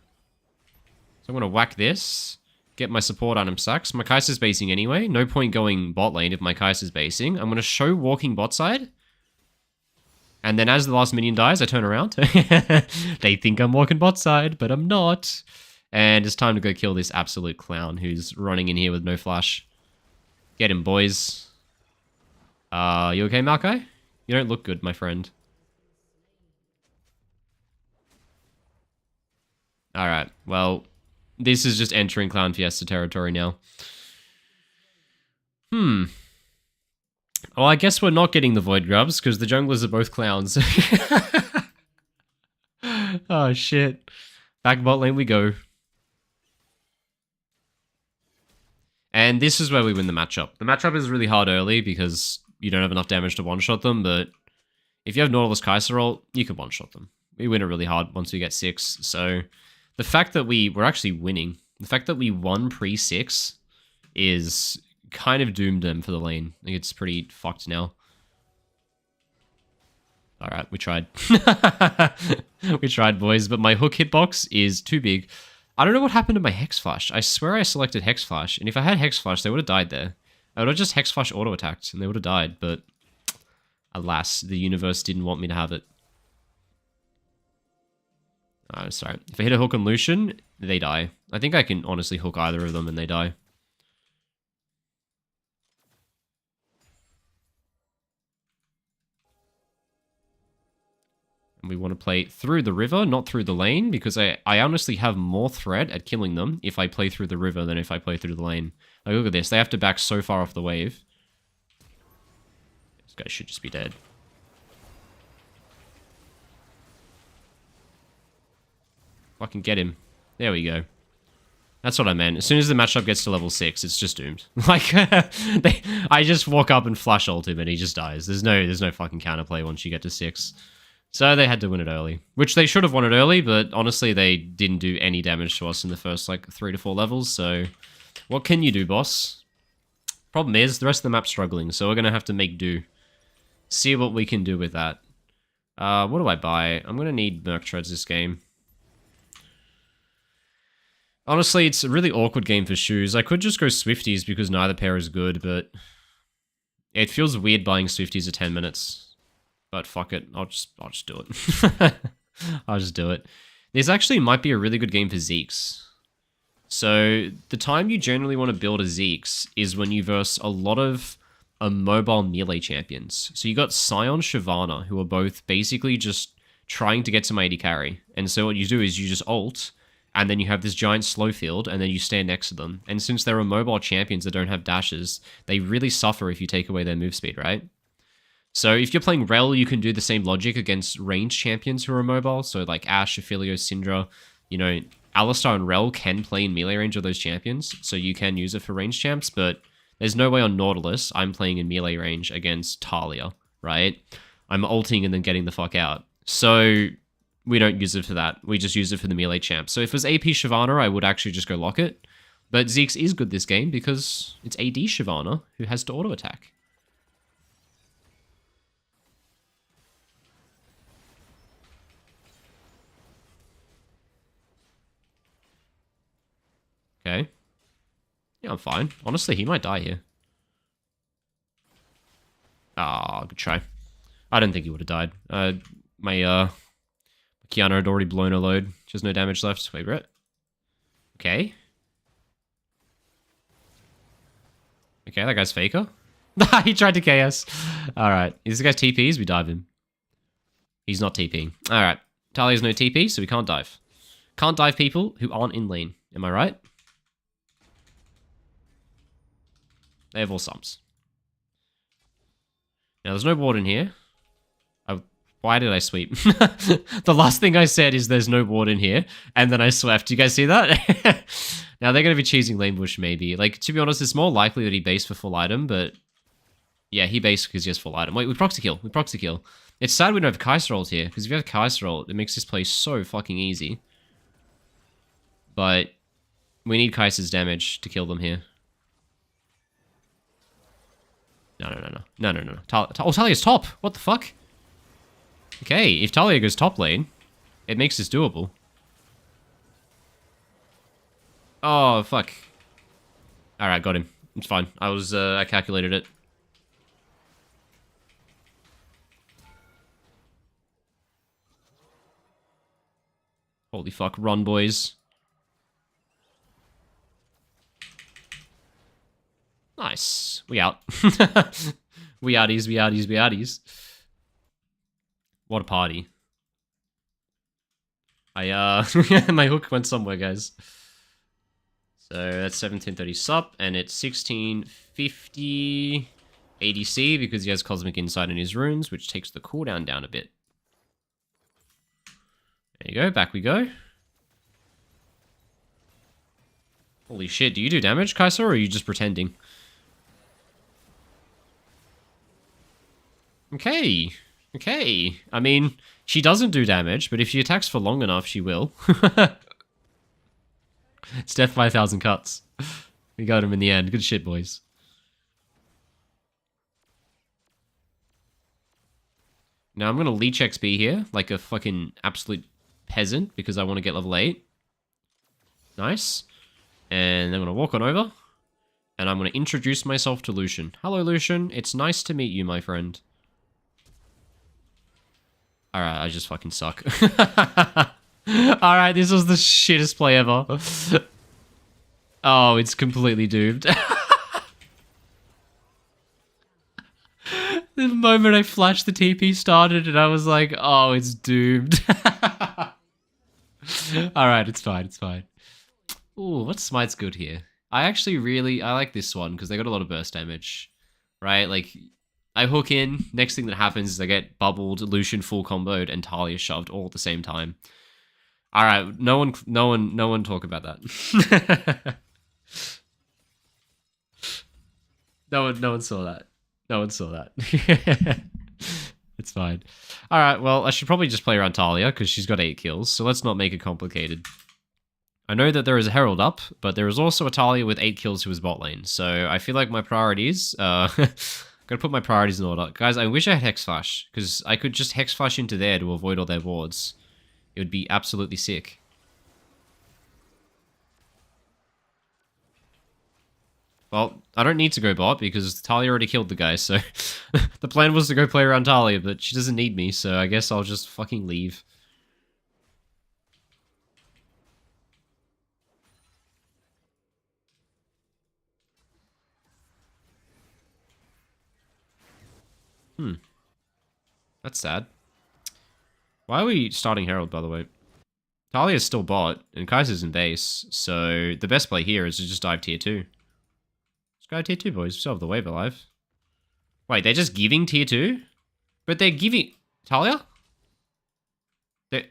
So I'm going to whack this. Get my support item stacks. My Kai'Sa's basing anyway. No point going bot lane if my Kai'Sa's basing. I'm going to show walking bot side. And then as the last minion dies, I turn around. They think I'm walking bot side, but I'm not. And it's time to go kill this absolute clown who's running in here with no flash. Get him, boys. You okay, Maokai? You don't look good, my friend. Alright, well, this is just entering Clown Fiesta territory now. Well, I guess we're not getting the Void Grubs, because the junglers are both clowns. Oh, shit. Back bot lane we go. And this is where we win the matchup. The matchup is really hard early, because you don't have enough damage to one-shot them, but If you have Nautilus Kaiser ult, you can one-shot them. We win it really hard once we get 6. So the fact that we're actually winning, the fact that we won pre-6 is kind of doomed them for the lane. I think it's pretty fucked now. Alright, we tried. We tried, boys, but my hook hitbox is too big. I don't know what happened to my Hex Flash. I swear I selected Hex Flash, and if I had Hex Flash, they would have died there. I would have just Hex Flash auto-attacked, and they would have died, but alas, the universe didn't want me to have it. Oh, sorry. If I hit a hook on Lucian, they die. I think I can honestly hook either of them and they die. And we want to play through the river, not through the lane, because I honestly have more threat at killing them if I play through the river than if I play through the lane. Like, look at this. They have to back so far off the wave. This guy should just be dead. Fucking get him. There we go. That's what I meant. As soon as the matchup gets to level 6, it's just doomed. Like, I just walk up and flash ult him and he just dies. There's no fucking counterplay once you get to 6. So they had to win it early. Which they should have won it early, but honestly, they didn't do any damage to us in the first, like, 3 to 4 levels, so what can you do, boss? Problem is, the rest of the map's struggling, so we're gonna have to make do. See what we can do with that. What do I buy? I'm gonna need Merc Treads this game. Honestly, it's a really awkward game for shoes. I could just go Swifties because neither pair is good, but it feels weird buying Swifties at 10 minutes. But fuck it, I'll just do it. I'll just do it. This actually might be a really good game for Zeke's. So the time you generally want to build a Zeke's is when you verse a lot of mobile melee champions. So you got Sion, Shyvana, who are both basically just trying to get some AD carry. And so what you do is you just ult, and then you have this giant slow field, and then you stand next to them. And since there are mobile champions that don't have dashes, they really suffer if you take away their move speed, right? So if you're playing Rel, you can do the same logic against ranged champions who are mobile. So like Ashe, Ophilia, Syndra, you know, Alistar and Rel can play in melee range of those champions. So you can use it for ranged champs, but there's no way on Nautilus I'm playing in melee range against Talia, right? I'm ulting and then getting the fuck out. So we don't use it for that. We just use it for the melee champ. So if it was AP Shyvana, I would actually just go lock it. But Zeke's is good this game because it's AD Shyvana who has to auto-attack. Okay. Yeah, I'm fine. Honestly, he might die here. Ah, good try. I don't think he would have died. My Kiana had already blown a load. She has no damage left. Wait, Brett. Okay. Okay, that guy's faker. He tried to KS. Alright. Is this guy's TPs? We dive him. He's not TPing. Alright. Talia's no TP, so we can't dive. Can't dive people who aren't in lane. Am I right? They have all sums. Now, there's no ward in here. Why did I sweep? The last thing I said is there's no ward in here, and then I swept. Do you guys see that? Now, they're going to be cheesing lane bush, maybe. Like, to be honest, it's more likely that he based for full item, but yeah, he based because he has full item. Wait, we proxy kill. We proxy kill. It's sad we don't have Kaiser ult here, because if you have Kaiser ult, it makes this play so fucking easy. But we need Kaiser's damage to kill them here. No. Oh, Talia's top! What the fuck? Okay, if Talia goes top lane, it makes this doable. Oh, fuck. Alright, got him. It's fine. I calculated it. Holy fuck, run, boys. Nice. We out. We outies. What a party. My hook went somewhere, guys. So that's 1730 sup, and it's 1650 ADC because he has Cosmic Insight in his runes, which takes the cooldown down a bit. There you go, back we go. Holy shit, do you do damage, Kaiser, or are you just pretending? Okay. Okay. I mean, she doesn't do damage, but if she attacks for long enough, she will. It's death by 1,000 cuts. We got him in the end. Good shit, boys. Now I'm going to leech XP here, like a fucking absolute peasant, because I want to get level 8. Nice. And I'm going to walk on over, and I'm going to introduce myself to Lucian. Hello, Lucian. It's nice to meet you, my friend. Alright, I just fucking suck. Alright, this was the shittest play ever. Oh, it's completely doomed. The moment I flashed, the TP started, and I was like, oh, it's doomed. Alright, it's fine, it's fine. Ooh, what smite's good here? I like this one, because they got a lot of burst damage. Right, like, I hook in, next thing that happens is I get bubbled, Lucian full comboed, and Talia shoved all at the same time. Alright, no one talk about that. No one saw that. No one saw that. It's fine. Alright, well, I should probably just play around Talia, because she's got 8 kills, so let's not make it complicated. I know that there is a Herald up, but there is also a Talia with 8 kills who is bot lane, so I feel like my priorities, gotta put my priorities in order. Guys, I wish I had Hex Flash, because I could just Hex Flash into there to avoid all their wards. It would be absolutely sick. Well, I don't need to go bot because Talia already killed the guy, so the plan was to go play around Talia, but she doesn't need me, so I guess I'll just fucking leave. That's sad. Why are we starting Herald, by the way? Talia's still bot, and Kaiser's in base, so the best play here is to just dive tier 2. Let's go tier 2, boys. We still have the wave alive. Wait, they're just giving tier 2? But they're giving... Talia? They...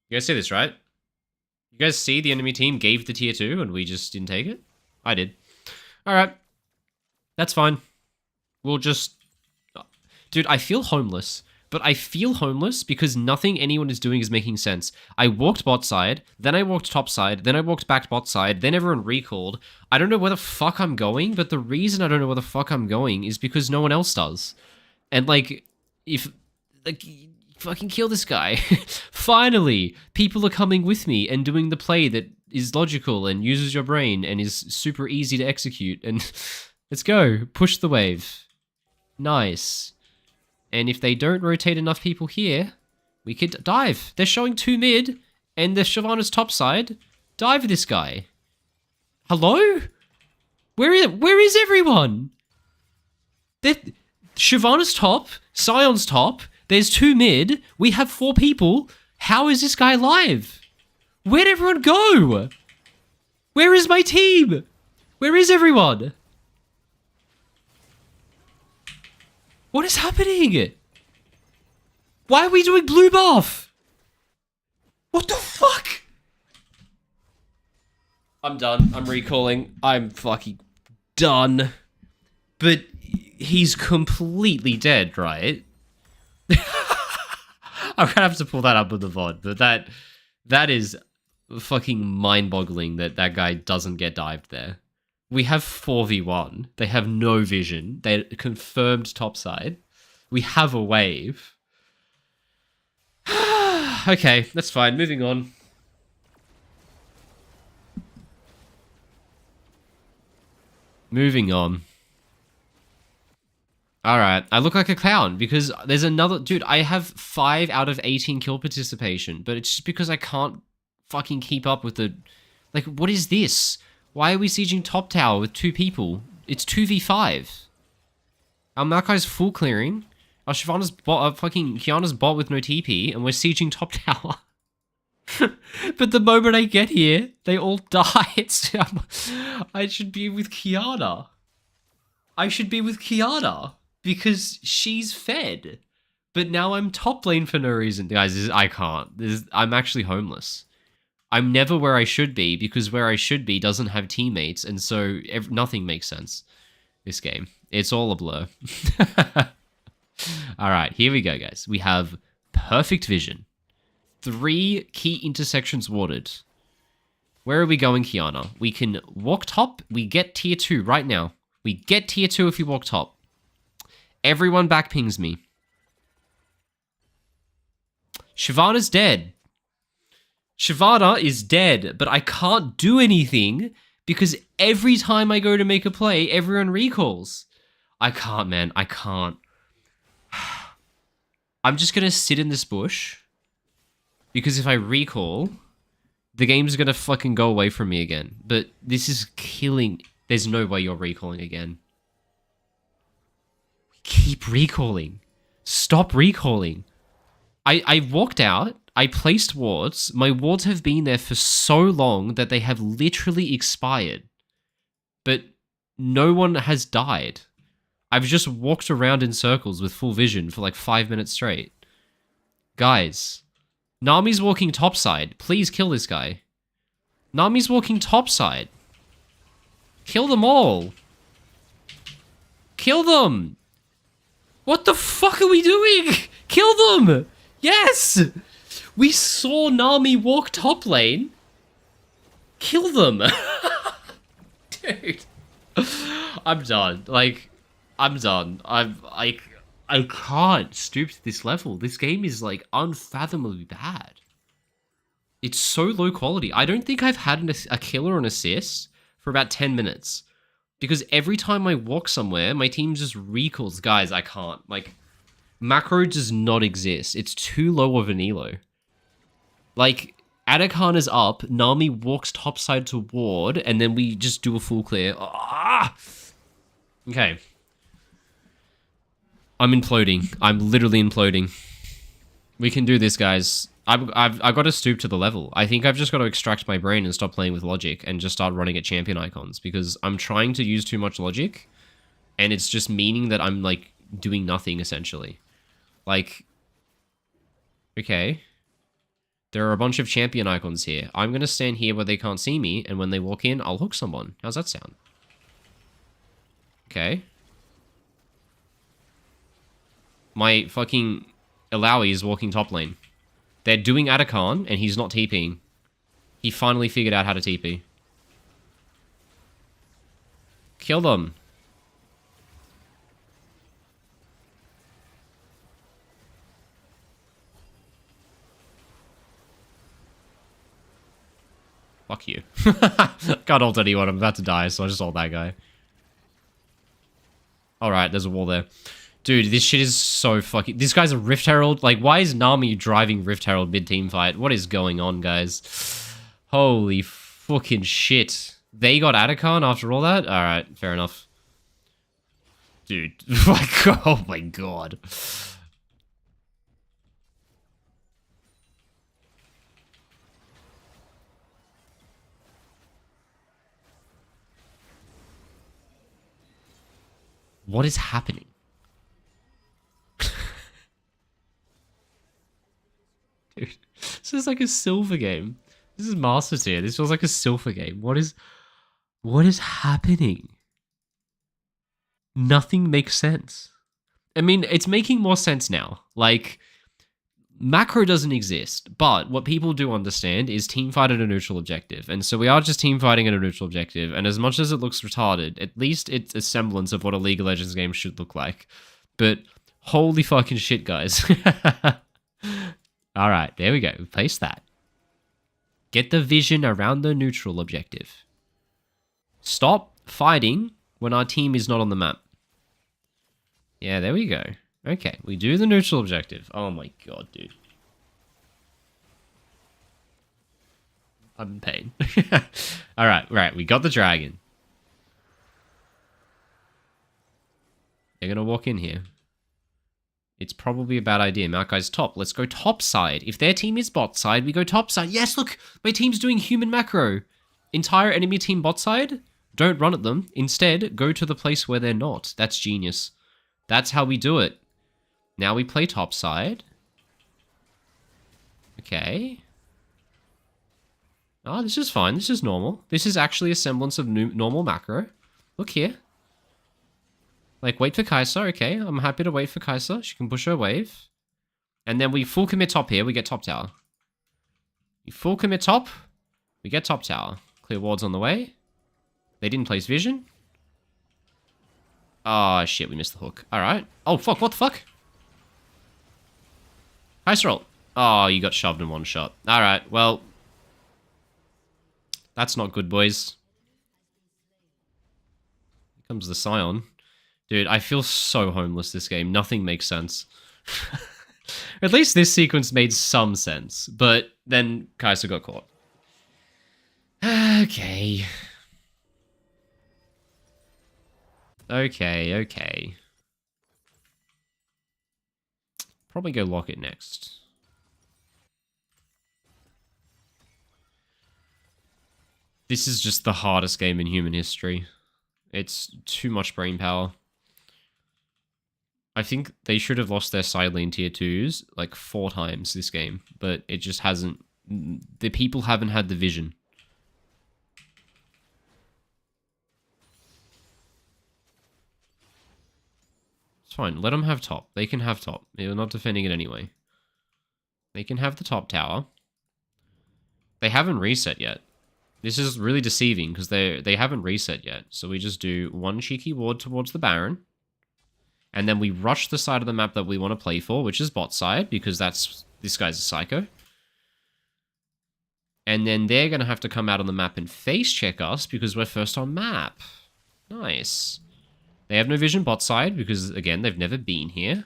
You guys see this, right? You guys see the enemy team gave the tier 2 and we just didn't take it? I did. Alright. That's fine. We'll just... Dude, I feel homeless. But I feel homeless because nothing anyone is doing is making sense. I walked bot side, then I walked top side, then I walked back bot side, then everyone recalled. I don't know where the fuck I'm going, but the reason I don't know where the fuck I'm going is because no one else does. And like, if... Like, fucking kill this guy. Finally, people are coming with me and doing the play that is logical and uses your brain and is super easy to execute. And let's go. Push the wave. Nice. And if they don't rotate enough people here, we could dive. They're showing 2 mid, and the Shyvana's top side. Dive this guy. Hello? Where is everyone? Shyvana's top, Sion's top, there's 2 mid, we have 4 people. How is this guy alive? Where'd everyone go? Where is my team? Where is everyone? What is happening? Why are we doing blue buff? What the fuck? I'm done. I'm recalling. I'm fucking done. But he's completely dead, right? I'm gonna have to pull that up with the VOD, but that is fucking mind-boggling that that guy doesn't get dived there. We have 4v1. They have no vision. They're confirmed topside. We have a wave. Okay, that's fine. Moving on. Moving on. Alright, I look like a clown because there's another... Dude, I have 5 out of 18 kill participation, but it's just because I can't fucking keep up with the... Like, what is this? Why are we sieging top tower with 2 people? It's 2v5. Our Maokai's full clearing. Our Shyvana's bot, fucking Kiana's bot with no TP, and we're sieging top tower. But the moment I get here, they all die. I should be with Kiana. I should be with Kiana because she's fed. But now I'm top lane for no reason. Guys, I can't. I'm actually homeless. I'm never where I should be because where I should be doesn't have teammates, and so nothing makes sense. This game. It's all a blur. All right, here we go, guys. We have perfect vision. 3 key intersections watered. Where are we going, Kiana? We can walk top. We get tier 2 right now. We get tier 2 if we walk top. Everyone backpings me. Shyvana's dead. Shyvana is dead, but I can't do anything because every time I go to make a play, everyone recalls. I can't, man. I can't. I'm just going to sit in this bush because if I recall, the game's going to fucking go away from me again. But this is killing. There's no way you're recalling again. Keep recalling. Stop recalling. I walked out. I placed wards. My wards have been there for so long that they have literally expired. But no one has died. I've just walked around in circles with full vision for like 5 minutes straight. Guys, Nami's walking topside. Please kill this guy. Nami's walking topside. Kill them all. Kill them. What the fuck are we doing? Kill them. Yes. We saw Nami walk top lane. Kill them. Dude. I'm done. Like, I'm done. I can't stoop to this level. This game is like unfathomably bad. It's so low quality. I don't think I've had a kill or an assist for about 10 minutes. Because every time I walk somewhere, my team just recalls. Guys, I can't. Like, macro does not exist. It's too low of an elo. Like, Adakan is up, Nami walks topside to ward, and then we just do a full clear. Ah! Okay. I'm imploding. I'm literally imploding. We can do this, guys. I've got to stoop to the level. I think I've just got to extract my brain and stop playing with logic and just start running at champion icons because I'm trying to use too much logic and it's just meaning that I'm like doing nothing essentially. Like, okay. There are a bunch of champion icons here. I'm going to stand here where they can't see me and when they walk in, I'll hook someone. How's that sound? Okay. My fucking Alawi is walking top lane. They're doing Adakan, and he's not TPing. He finally figured out how to TP. Kill them. Fuck you. Can't ult anyone, I'm about to die, so I just ult that guy. Alright, there's a wall there. Dude, this shit is so fucking... This guy's a Rift Herald. Like, why is Nami driving Rift Herald mid-team fight? What is going on, guys? Holy fucking shit. They got Adakan after all that? Alright, fair enough. Dude. Oh my god. What is happening? Dude, this is like a silver game. This is Master Tier. This feels like a silver game. What is happening? Nothing makes sense. I mean, it's making more sense now. Like, macro doesn't exist, but what people do understand is team fight at a neutral objective. And so we are just team fighting at a neutral objective. And as much as it looks retarded, at least it's a semblance of what a League of Legends game should look like. But holy fucking shit, guys. All right, there we go. Place that. Get the vision around the neutral objective. Stop fighting when our team is not on the map. Yeah, there we go. Okay, we do the neutral objective. Oh my god, dude. I'm in pain. Alright, right, we got the dragon. They're gonna walk in here. It's probably a bad idea. Maokai's top. Let's go top side. If their team is bot side, we go top side. Yes, look! My team's doing human macro. Entire enemy team bot side? Don't run at them. Instead, go to the place where they're not. That's genius. That's how we do it. Now we play top side. Okay. Oh, this is fine. This is normal. This is actually a semblance of normal macro. Look here. Like, wait for Kai'Sa. Okay, I'm happy to wait for Kai'Sa. She can push her wave. And then we full commit top here. We get top tower. You full commit top. We get top tower. Clear wards on the way. They didn't place vision. Oh, shit. We missed the hook. All right. Oh, fuck. What the fuck? Kai'Sa ult. Oh, you got shoved in one shot. All right. Well, that's not good, boys. Here comes the Scion. Dude, I feel so homeless this game. Nothing makes sense. At least this sequence made some sense. But then Kai'Sa got caught. Okay. Okay. Probably go lock it next. This is just the hardest game in human history. It's too much brain power. I think they should have lost their side lane tier 2s like 4 times this game, but it just hasn't. The people haven't had the vision. It's fine. Let them have top. They can have top. They're not defending it anyway. They can have the top tower. They haven't reset yet. This is really deceiving because they haven't reset yet. So we just do one cheeky ward towards the Baron. And then we rush the side of the map that we want to play for, which is bot side, because this guy's a psycho. And then they're going to have to come out on the map and face check us because we're first on map. Nice. They have no vision bot side because, again, they've never been here.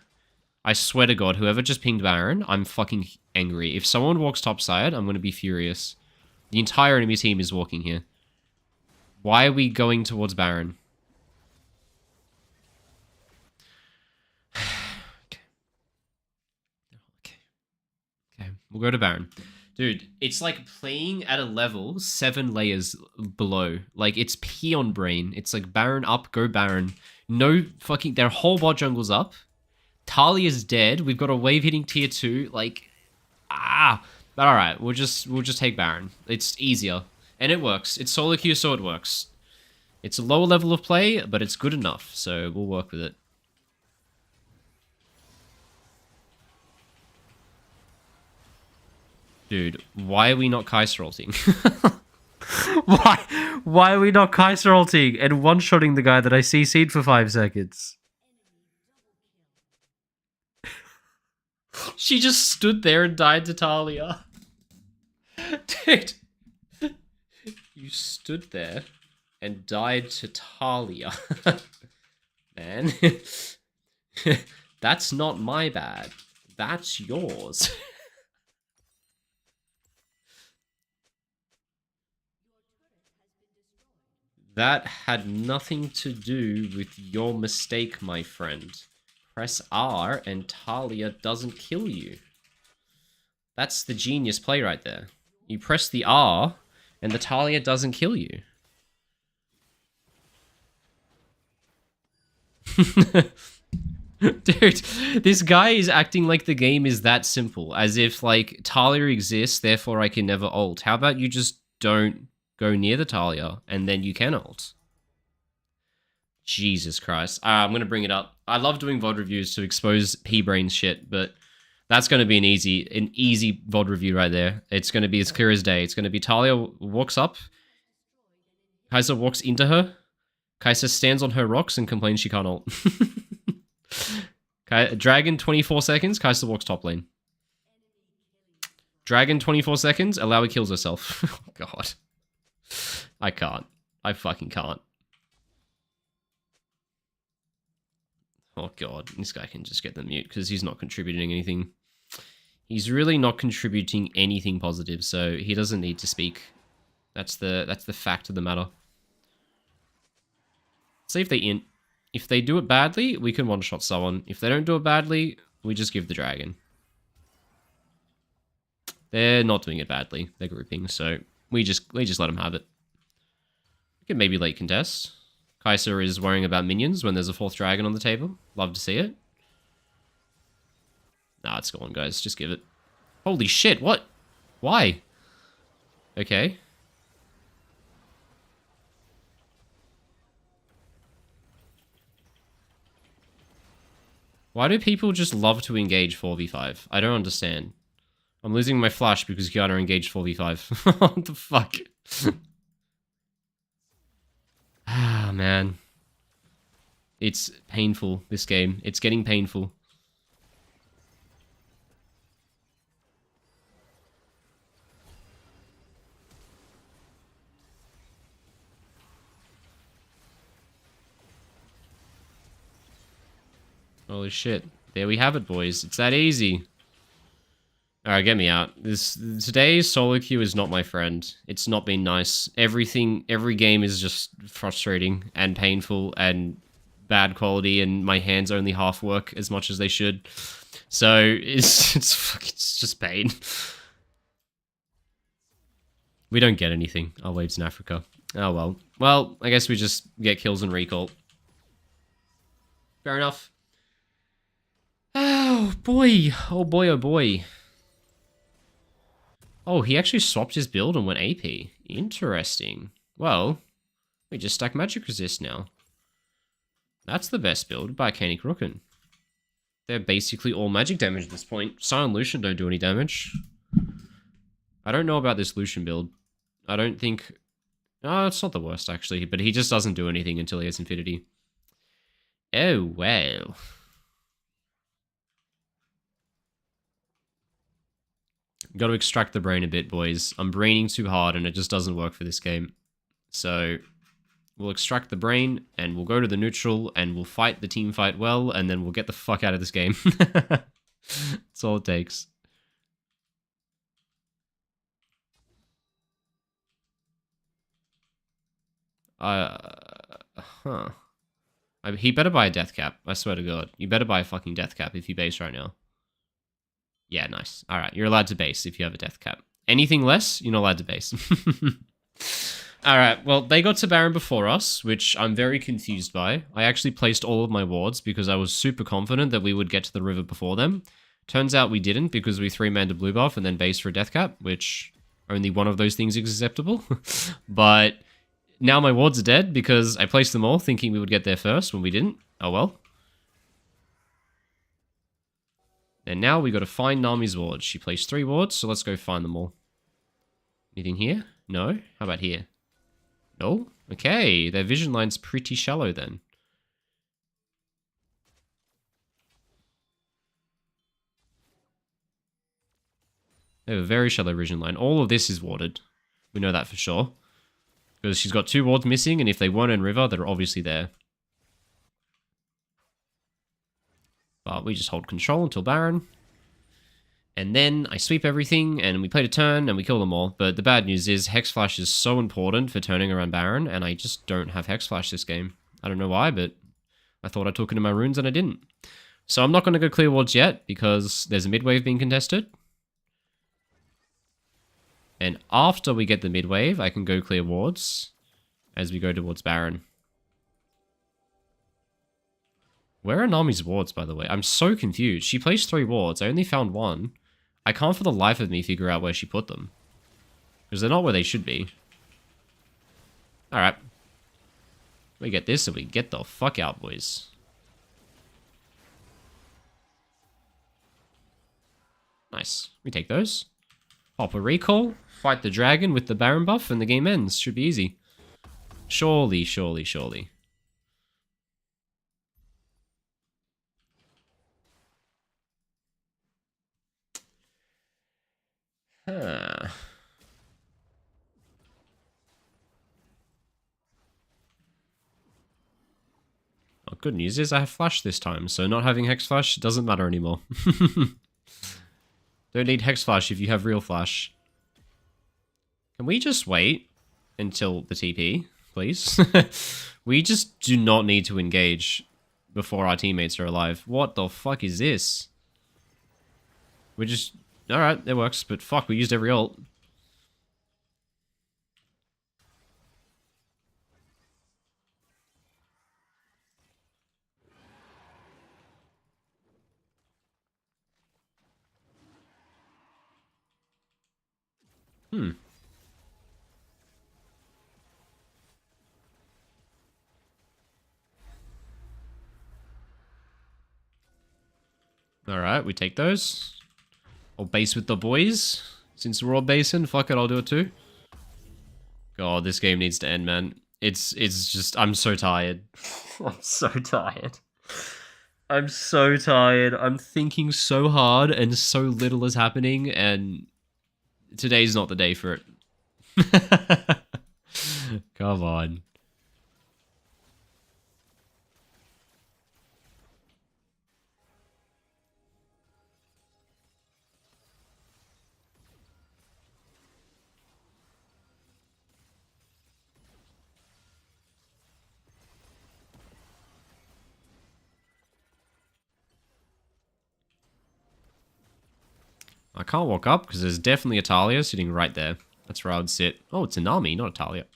I swear to God, whoever just pinged Baron, I'm fucking angry. If someone walks top side, I'm going to be furious. The entire enemy team is walking here. Why are we going towards Baron? Okay, we'll go to Baron. Dude, it's like playing at a level 7 layers below. Like, it's peon brain. It's like Baron up, go Baron. No fucking... Their whole bot jungle's up. Talia's dead. We've got a wave hitting tier 2. Like, But alright, we'll just take Baron. It's easier. And it works. It's solo queue, so it works. It's a lower level of play, but it's good enough. So we'll work with it. Dude, why are we not Kai'Sa ulting? Why are we not Kai'Sa ulting and one-shotting the guy that I CC'd for 5 seconds? She just stood there and died to Talia. Dude. You stood there and died to Talia. Man. That's not my bad. That's yours. That had nothing to do with your mistake, my friend. Press R and Talia doesn't kill you. That's the genius play right there. You press the R and the Talia doesn't kill you. Dude, this guy is acting like the game is that simple. As if, like, Talia exists, therefore I can never ult. How about you just don't go near the Talia, and then you can ult. Jesus Christ. I'm going to bring it up. I love doing VOD reviews to expose P-brain shit, but that's going to be an easy VOD review right there. It's going to be as clear as day. It's going to be Talia walks up, Kai'Sa walks into her, Kai'Sa stands on her rocks and complains she can't ult. Dragon 24 seconds, Kai'Sa walks top lane. Dragon 24 seconds, Alawi kills herself. Oh god. I can't. I fucking can't. Oh god, this guy can just get the mute because he's not contributing anything. He's really not contributing anything positive, so he doesn't need to speak. That's the fact of the matter. See if they int. If they do it badly, we can one-shot someone. If they don't do it badly, we just give the dragon. They're not doing it badly. They're grouping, so we just let them have it. We can maybe late contest. Kai'Sa is worrying about minions when there's a 4th dragon on the table. Love to see it. Nah, it's gone, guys. Just give it. Holy shit, what? Why? Okay. Why do people just love to engage 4v5? I don't understand. I'm losing my flash because Kiana engaged 4v5. What the fuck? Ah, man. It's painful, this game. It's getting painful. Holy shit. There we have it, boys. It's that easy. Alright, get me out. Today's solo queue is not my friend. It's not been nice. Every game is just frustrating and painful and bad quality, and my hands only half work as much as they should. So it's just pain. We don't get anything. Our waves in Africa. Oh well. Well, I guess we just get kills and recall. Fair enough. Oh boy. Oh boy, oh boy. Oh, he actually swapped his build and went AP. Interesting. Well, we just stack magic resist now. That's the best build by Arcanic Rookin. They're basically all magic damage at this point. Silent Lucian don't do any damage. I don't know about this Lucian build. I don't think... Oh, it's not the worst, actually. But he just doesn't do anything until he has Infinity. Oh, well. Got to extract the brain a bit, boys. I'm braining too hard, and it just doesn't work for this game. So... we'll extract the brain, and we'll go to the neutral, and we'll fight the team fight well, and then we'll get the fuck out of this game. That's all it takes. He better buy a death cap. I swear to God. You better buy a fucking death cap if you base right now. Yeah, nice. Alright, you're allowed to base if you have a death cap. Anything less, you're not allowed to base. Alright, well, they got to Baron before us, which I'm very confused by. I actually placed all of my wards because I was super confident that we would get to the river before them. Turns out we didn't because we 3-manned a blue buff and then based for a death cap, which only one of those things is acceptable. But now my wards are dead because I placed them all thinking we would get there first when we didn't. Oh well. And now we got to find Nami's wards. She placed 3 wards, so let's go find them all. Anything here? No? How about here? No? Okay, their vision line's pretty shallow then. They have a very shallow vision line. All of this is warded. We know that for sure. Because she's got 2 wards missing, and if they weren't in river, they're obviously there. But we just hold control until Baron. And then I sweep everything, and we play a turn, and we kill them all. But the bad news is, Hex Flash is so important for turning around Baron, and I just don't have Hex Flash this game. I don't know why, but I thought I took it in my runes, and I didn't. So I'm not going to go clear wards yet, because there's a mid-wave being contested. And after we get the mid-wave, I can go clear wards, as we go towards Baron. Where are Nami's wards, by the way? I'm so confused. She placed 3 wards. I only found 1. I can't for the life of me figure out where she put them. Because they're not where they should be. Alright. We get this and we get the fuck out, boys. Nice. We take those. Pop a recall. Fight the dragon with the Baron buff and the game ends. Should be easy. Surely, surely, surely. Huh. Well, good news is I have Flash this time, so not having Hex Flash doesn't matter anymore. Don't need Hex Flash if you have real Flash. Can we just wait until the TP, please? We just do not need to engage before our teammates are alive. What the fuck is this? We're just... Alright, it works, but fuck, we used every ult. Alright, we take those. I'll base with the boys. Since we're all basing, fuck it, I'll do it too. God, this game needs to end, man. It's just, I'm so tired. I'm so tired. I'm so tired. I'm thinking so hard and so little is happening, and today's not the day for it. Come on. I can't walk up because there's definitely a Talia sitting right there. That's where I would sit. Oh, it's a Nami, not a Talia.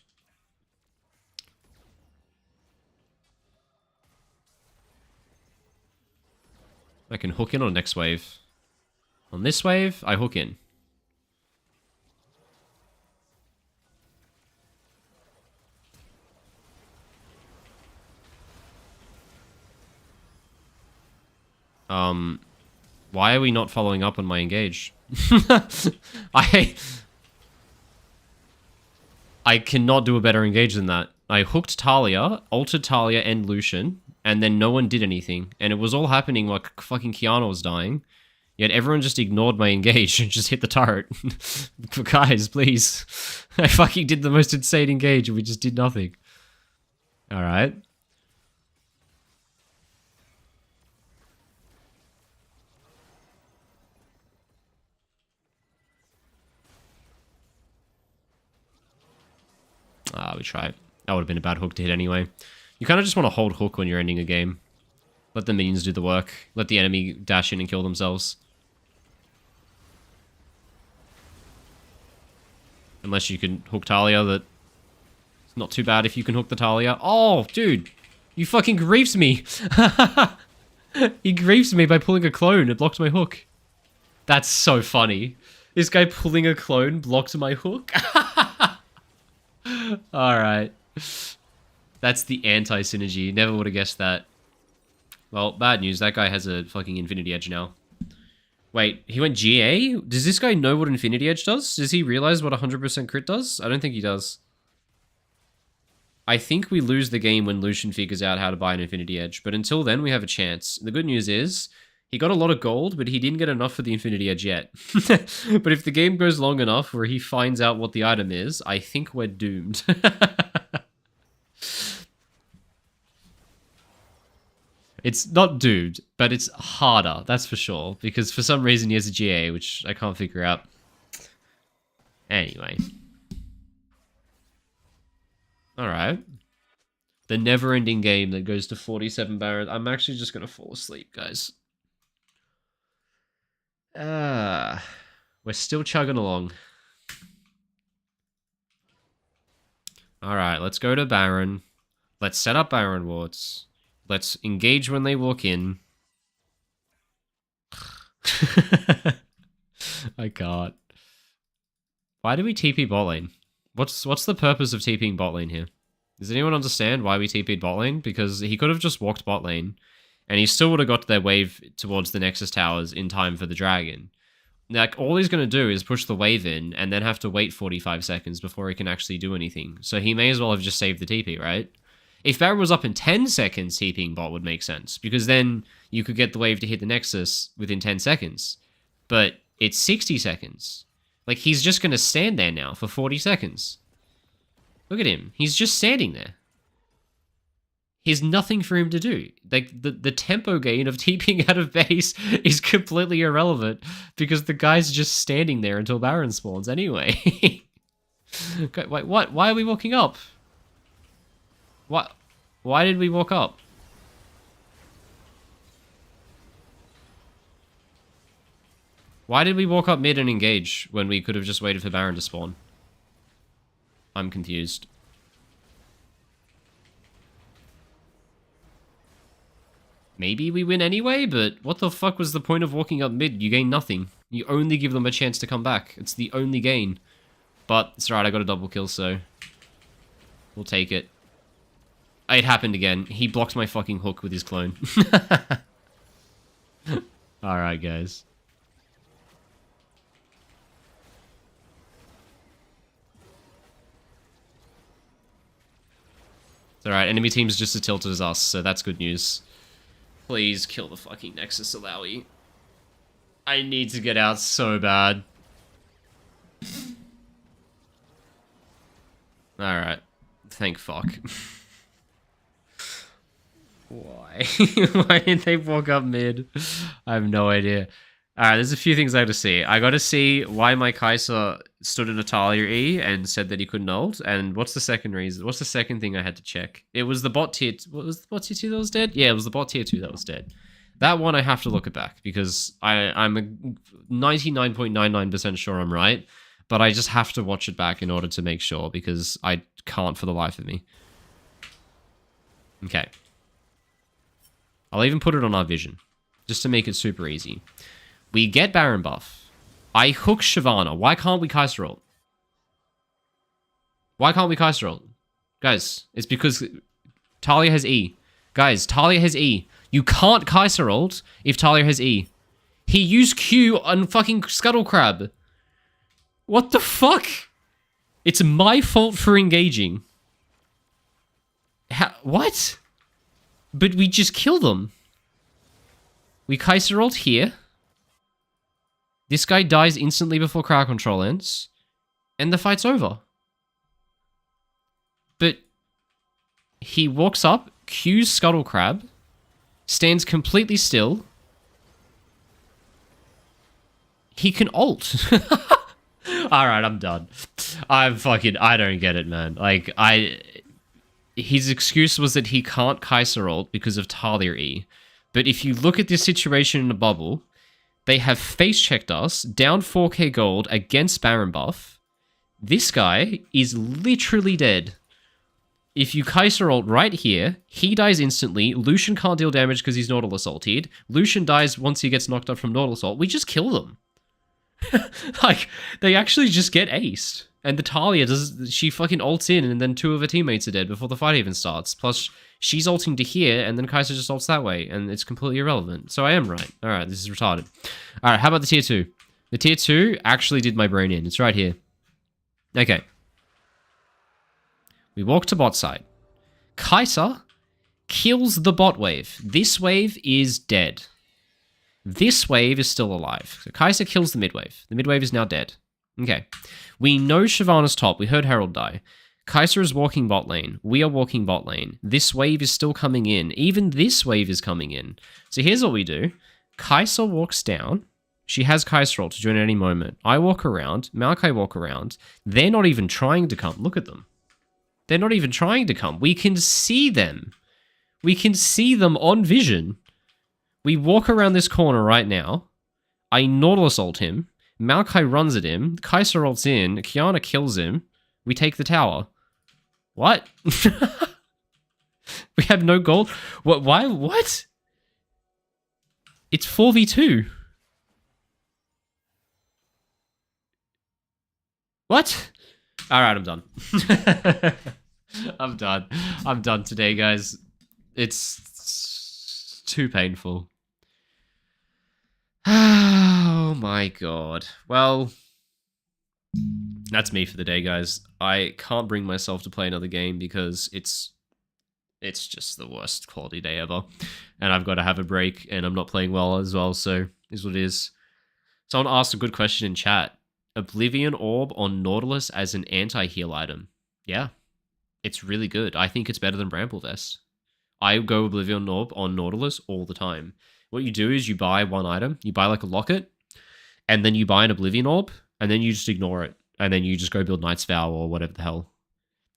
I can hook in on next wave. On this wave, I hook in. Why are we not following up on my engage? I cannot do a better engage than that. I hooked Talia, ulted Talia and Lucian, and then no one did anything. And it was all happening while fucking Kiana was dying. Yet everyone just ignored my engage and just hit the turret. Guys, please. I fucking did the most insane engage and we just did nothing. Alright. We try it. That would have been a bad hook to hit anyway. You kind of just want to hold hook when you're ending a game. Let the minions do the work. Let the enemy dash in and kill themselves. Unless you can hook Talia, that... It's not too bad if you can hook the Talia. Oh, dude! You fucking griefs me! He griefs me by pulling a clone. It blocked my hook. That's so funny. This guy pulling a clone blocked my hook? Alright. That's the anti-synergy. Never would have guessed that. Well, bad news. That guy has a fucking Infinity Edge now. Wait, he went GA? Does this guy know what Infinity Edge does? Does he realize what 100% crit does? I don't think he does. I think we lose the game when Lucian figures out how to buy an Infinity Edge. But until then, we have a chance. The good news is, he got a lot of gold, but he didn't get enough for the Infinity Edge yet. But if the game goes long enough where he finds out what the item is, I think we're doomed. It's not doomed, but it's harder, that's for sure. Because for some reason he has a GA, which I can't figure out. Anyway. Alright. The never-ending game that goes to 47 Barons. I'm actually just gonna fall asleep, guys. We're still chugging along. Alright, let's go to Baron. Let's set up Baron wards. Let's engage when they walk in. I can't. Why do we TP bot lane? What's the purpose of TPing bot lane here? Does anyone understand why we TP'd bot lane? Because he could have just walked bot lane, and he still would have got to their wave towards the Nexus towers in time for the dragon. Like, all he's going to do is push the wave in, and then have to wait 45 seconds before he can actually do anything. So he may as well have just saved the TP, right? If Baron was up in 10 seconds, TPing bot would make sense, because then you could get the wave to hit the Nexus within 10 seconds. But it's 60 seconds. Like, he's just going to stand there now for 40 seconds. Look at him. He's just standing there. There's nothing for him to do. Like, the tempo gain of TPing out of base is completely irrelevant, because the guy's just standing there until Baron spawns anyway. Wait, what? Why are we walking up? What? Why did we walk up? Why did we walk up mid and engage when we could have just waited for Baron to spawn? I'm confused. Maybe we win anyway, but what the fuck was the point of walking up mid? You gain nothing. You only give them a chance to come back. It's the only gain. But it's alright, I got a double kill, so we'll take it. It happened again. He blocked my fucking hook with his clone. Alright, guys. It's alright, enemy team's just as tilted as us, so that's good news. Please kill the fucking Nexus Alawi. I need to get out so bad. Alright. Thank fuck. Why? Why didn't they walk up mid? I have no idea. Alright, there's a few things I have to see. I gotta see why my Kai'Sa stood in a Talia E and said that he couldn't ult, and what's the second reason? What's the second thing I had to check? It was the bot tier... What was the bot tier 2 that was dead? Yeah, it was the bot tier 2 that was dead. That one I have to look it back, because I'm 99.99% sure I'm right, but I just have to watch it back in order to make sure, because I can't for the life of me. Okay. I'll even put it on our vision, just to make it super easy. We get Baron buff. I hook Shyvana. Why can't we Kai'Sa ult? Why can't we Kai'Sa ult? Guys, it's because Talia has E. Guys, Talia has E. You can't Kai'Sa ult if Talia has E. He used Q on fucking Scuttle Crab. What the fuck? It's my fault for engaging. What? But we just kill them. We Kai'Sa ult here. This guy dies instantly before crowd control ends. And the fight's over. But he walks up, Q's Scuttle Crab, stands completely still. He can ult. Alright, I'm done. I don't get it, man. Like, his excuse was that he can't Kai'Sa ult because of Talia E. But if you look at this situation in a bubble, they have face-checked us, down 4k gold against Baron buff. This guy is literally dead. If you Kai'Sa ult right here, he dies instantly. Lucian can't deal damage because he's Nautilus ulted. Lucian dies once he gets knocked up from Nautilus ult. We just kill them. Like, they actually just get aced. And the Talia she fucking ults in, and then two of her teammates are dead before the fight even starts. Plus, she's ulting to here, and then Kai'Sa just ults that way, and it's completely irrelevant. So I am right. Alright, this is retarded. Alright, how about the tier 2? The tier 2 actually did my brain in. It's right here. Okay. We walk to bot side. Kai'Sa kills the bot wave. This wave is dead. This wave is still alive. So Kai'Sa kills the mid wave. The mid wave is now dead. Okay. We know Shyvana's top. We heard Herald die. Kai'Sa is walking bot lane. We are walking bot lane. This wave is still coming in. Even this wave is coming in. So here's what we do. Kai'Sa walks down. She has Kai'Sa ult to join at any moment. I walk around. Maokai walk around. They're not even trying to come. Look at them. They're not even trying to come. We can see them. We can see them on vision. We walk around this corner right now. I Nautilus ult him. Maokai runs at him. Kai'Sa ults in. Qiyana kills him. We take the tower. What? We have no gold? What? Why? What? It's 4v2. What? Alright, I'm done. I'm done. I'm done today, guys. It's too painful. Oh my god. Well, that's me for the day, guys. I can't bring myself to play another game because it's just the worst quality day ever. And I've got to have a break, and I'm not playing well as well, so is what it is. Someone asked a good question in chat. Oblivion Orb on Nautilus as an anti-heal item. Yeah, it's really good. I think it's better than Bramble Vest. I go Oblivion Orb on Nautilus all the time. What you do is you buy one item, you buy like a locket, and then you buy an Oblivion Orb, and then you just ignore it, and then you just go build Knight's Vow or whatever the hell.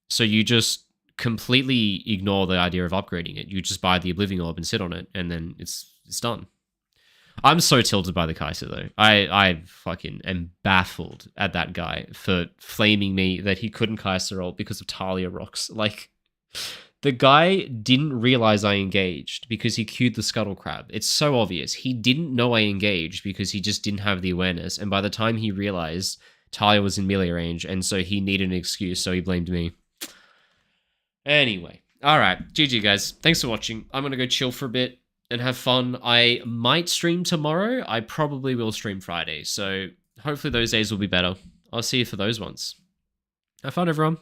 So you just completely ignore the idea of upgrading it. You just buy the Oblivion Orb and sit on it, and then it's done. I'm so tilted by the Kai'Sa, though. I fucking am baffled at that guy for flaming me that he couldn't Kai'Sa ult because of Talia rocks. Like, the guy didn't realize I engaged because he queued the Scuttle Crab. It's so obvious. He didn't know I engaged because he just didn't have the awareness. And by the time he realized, Talia was in melee range, and so he needed an excuse, so he blamed me. Anyway. Alright, GG guys. Thanks for watching. I'm gonna go chill for a bit. and have fun. I might stream tomorrow. I probably will stream Friday. So hopefully those days will be better. I'll see you for those ones. Have fun, everyone.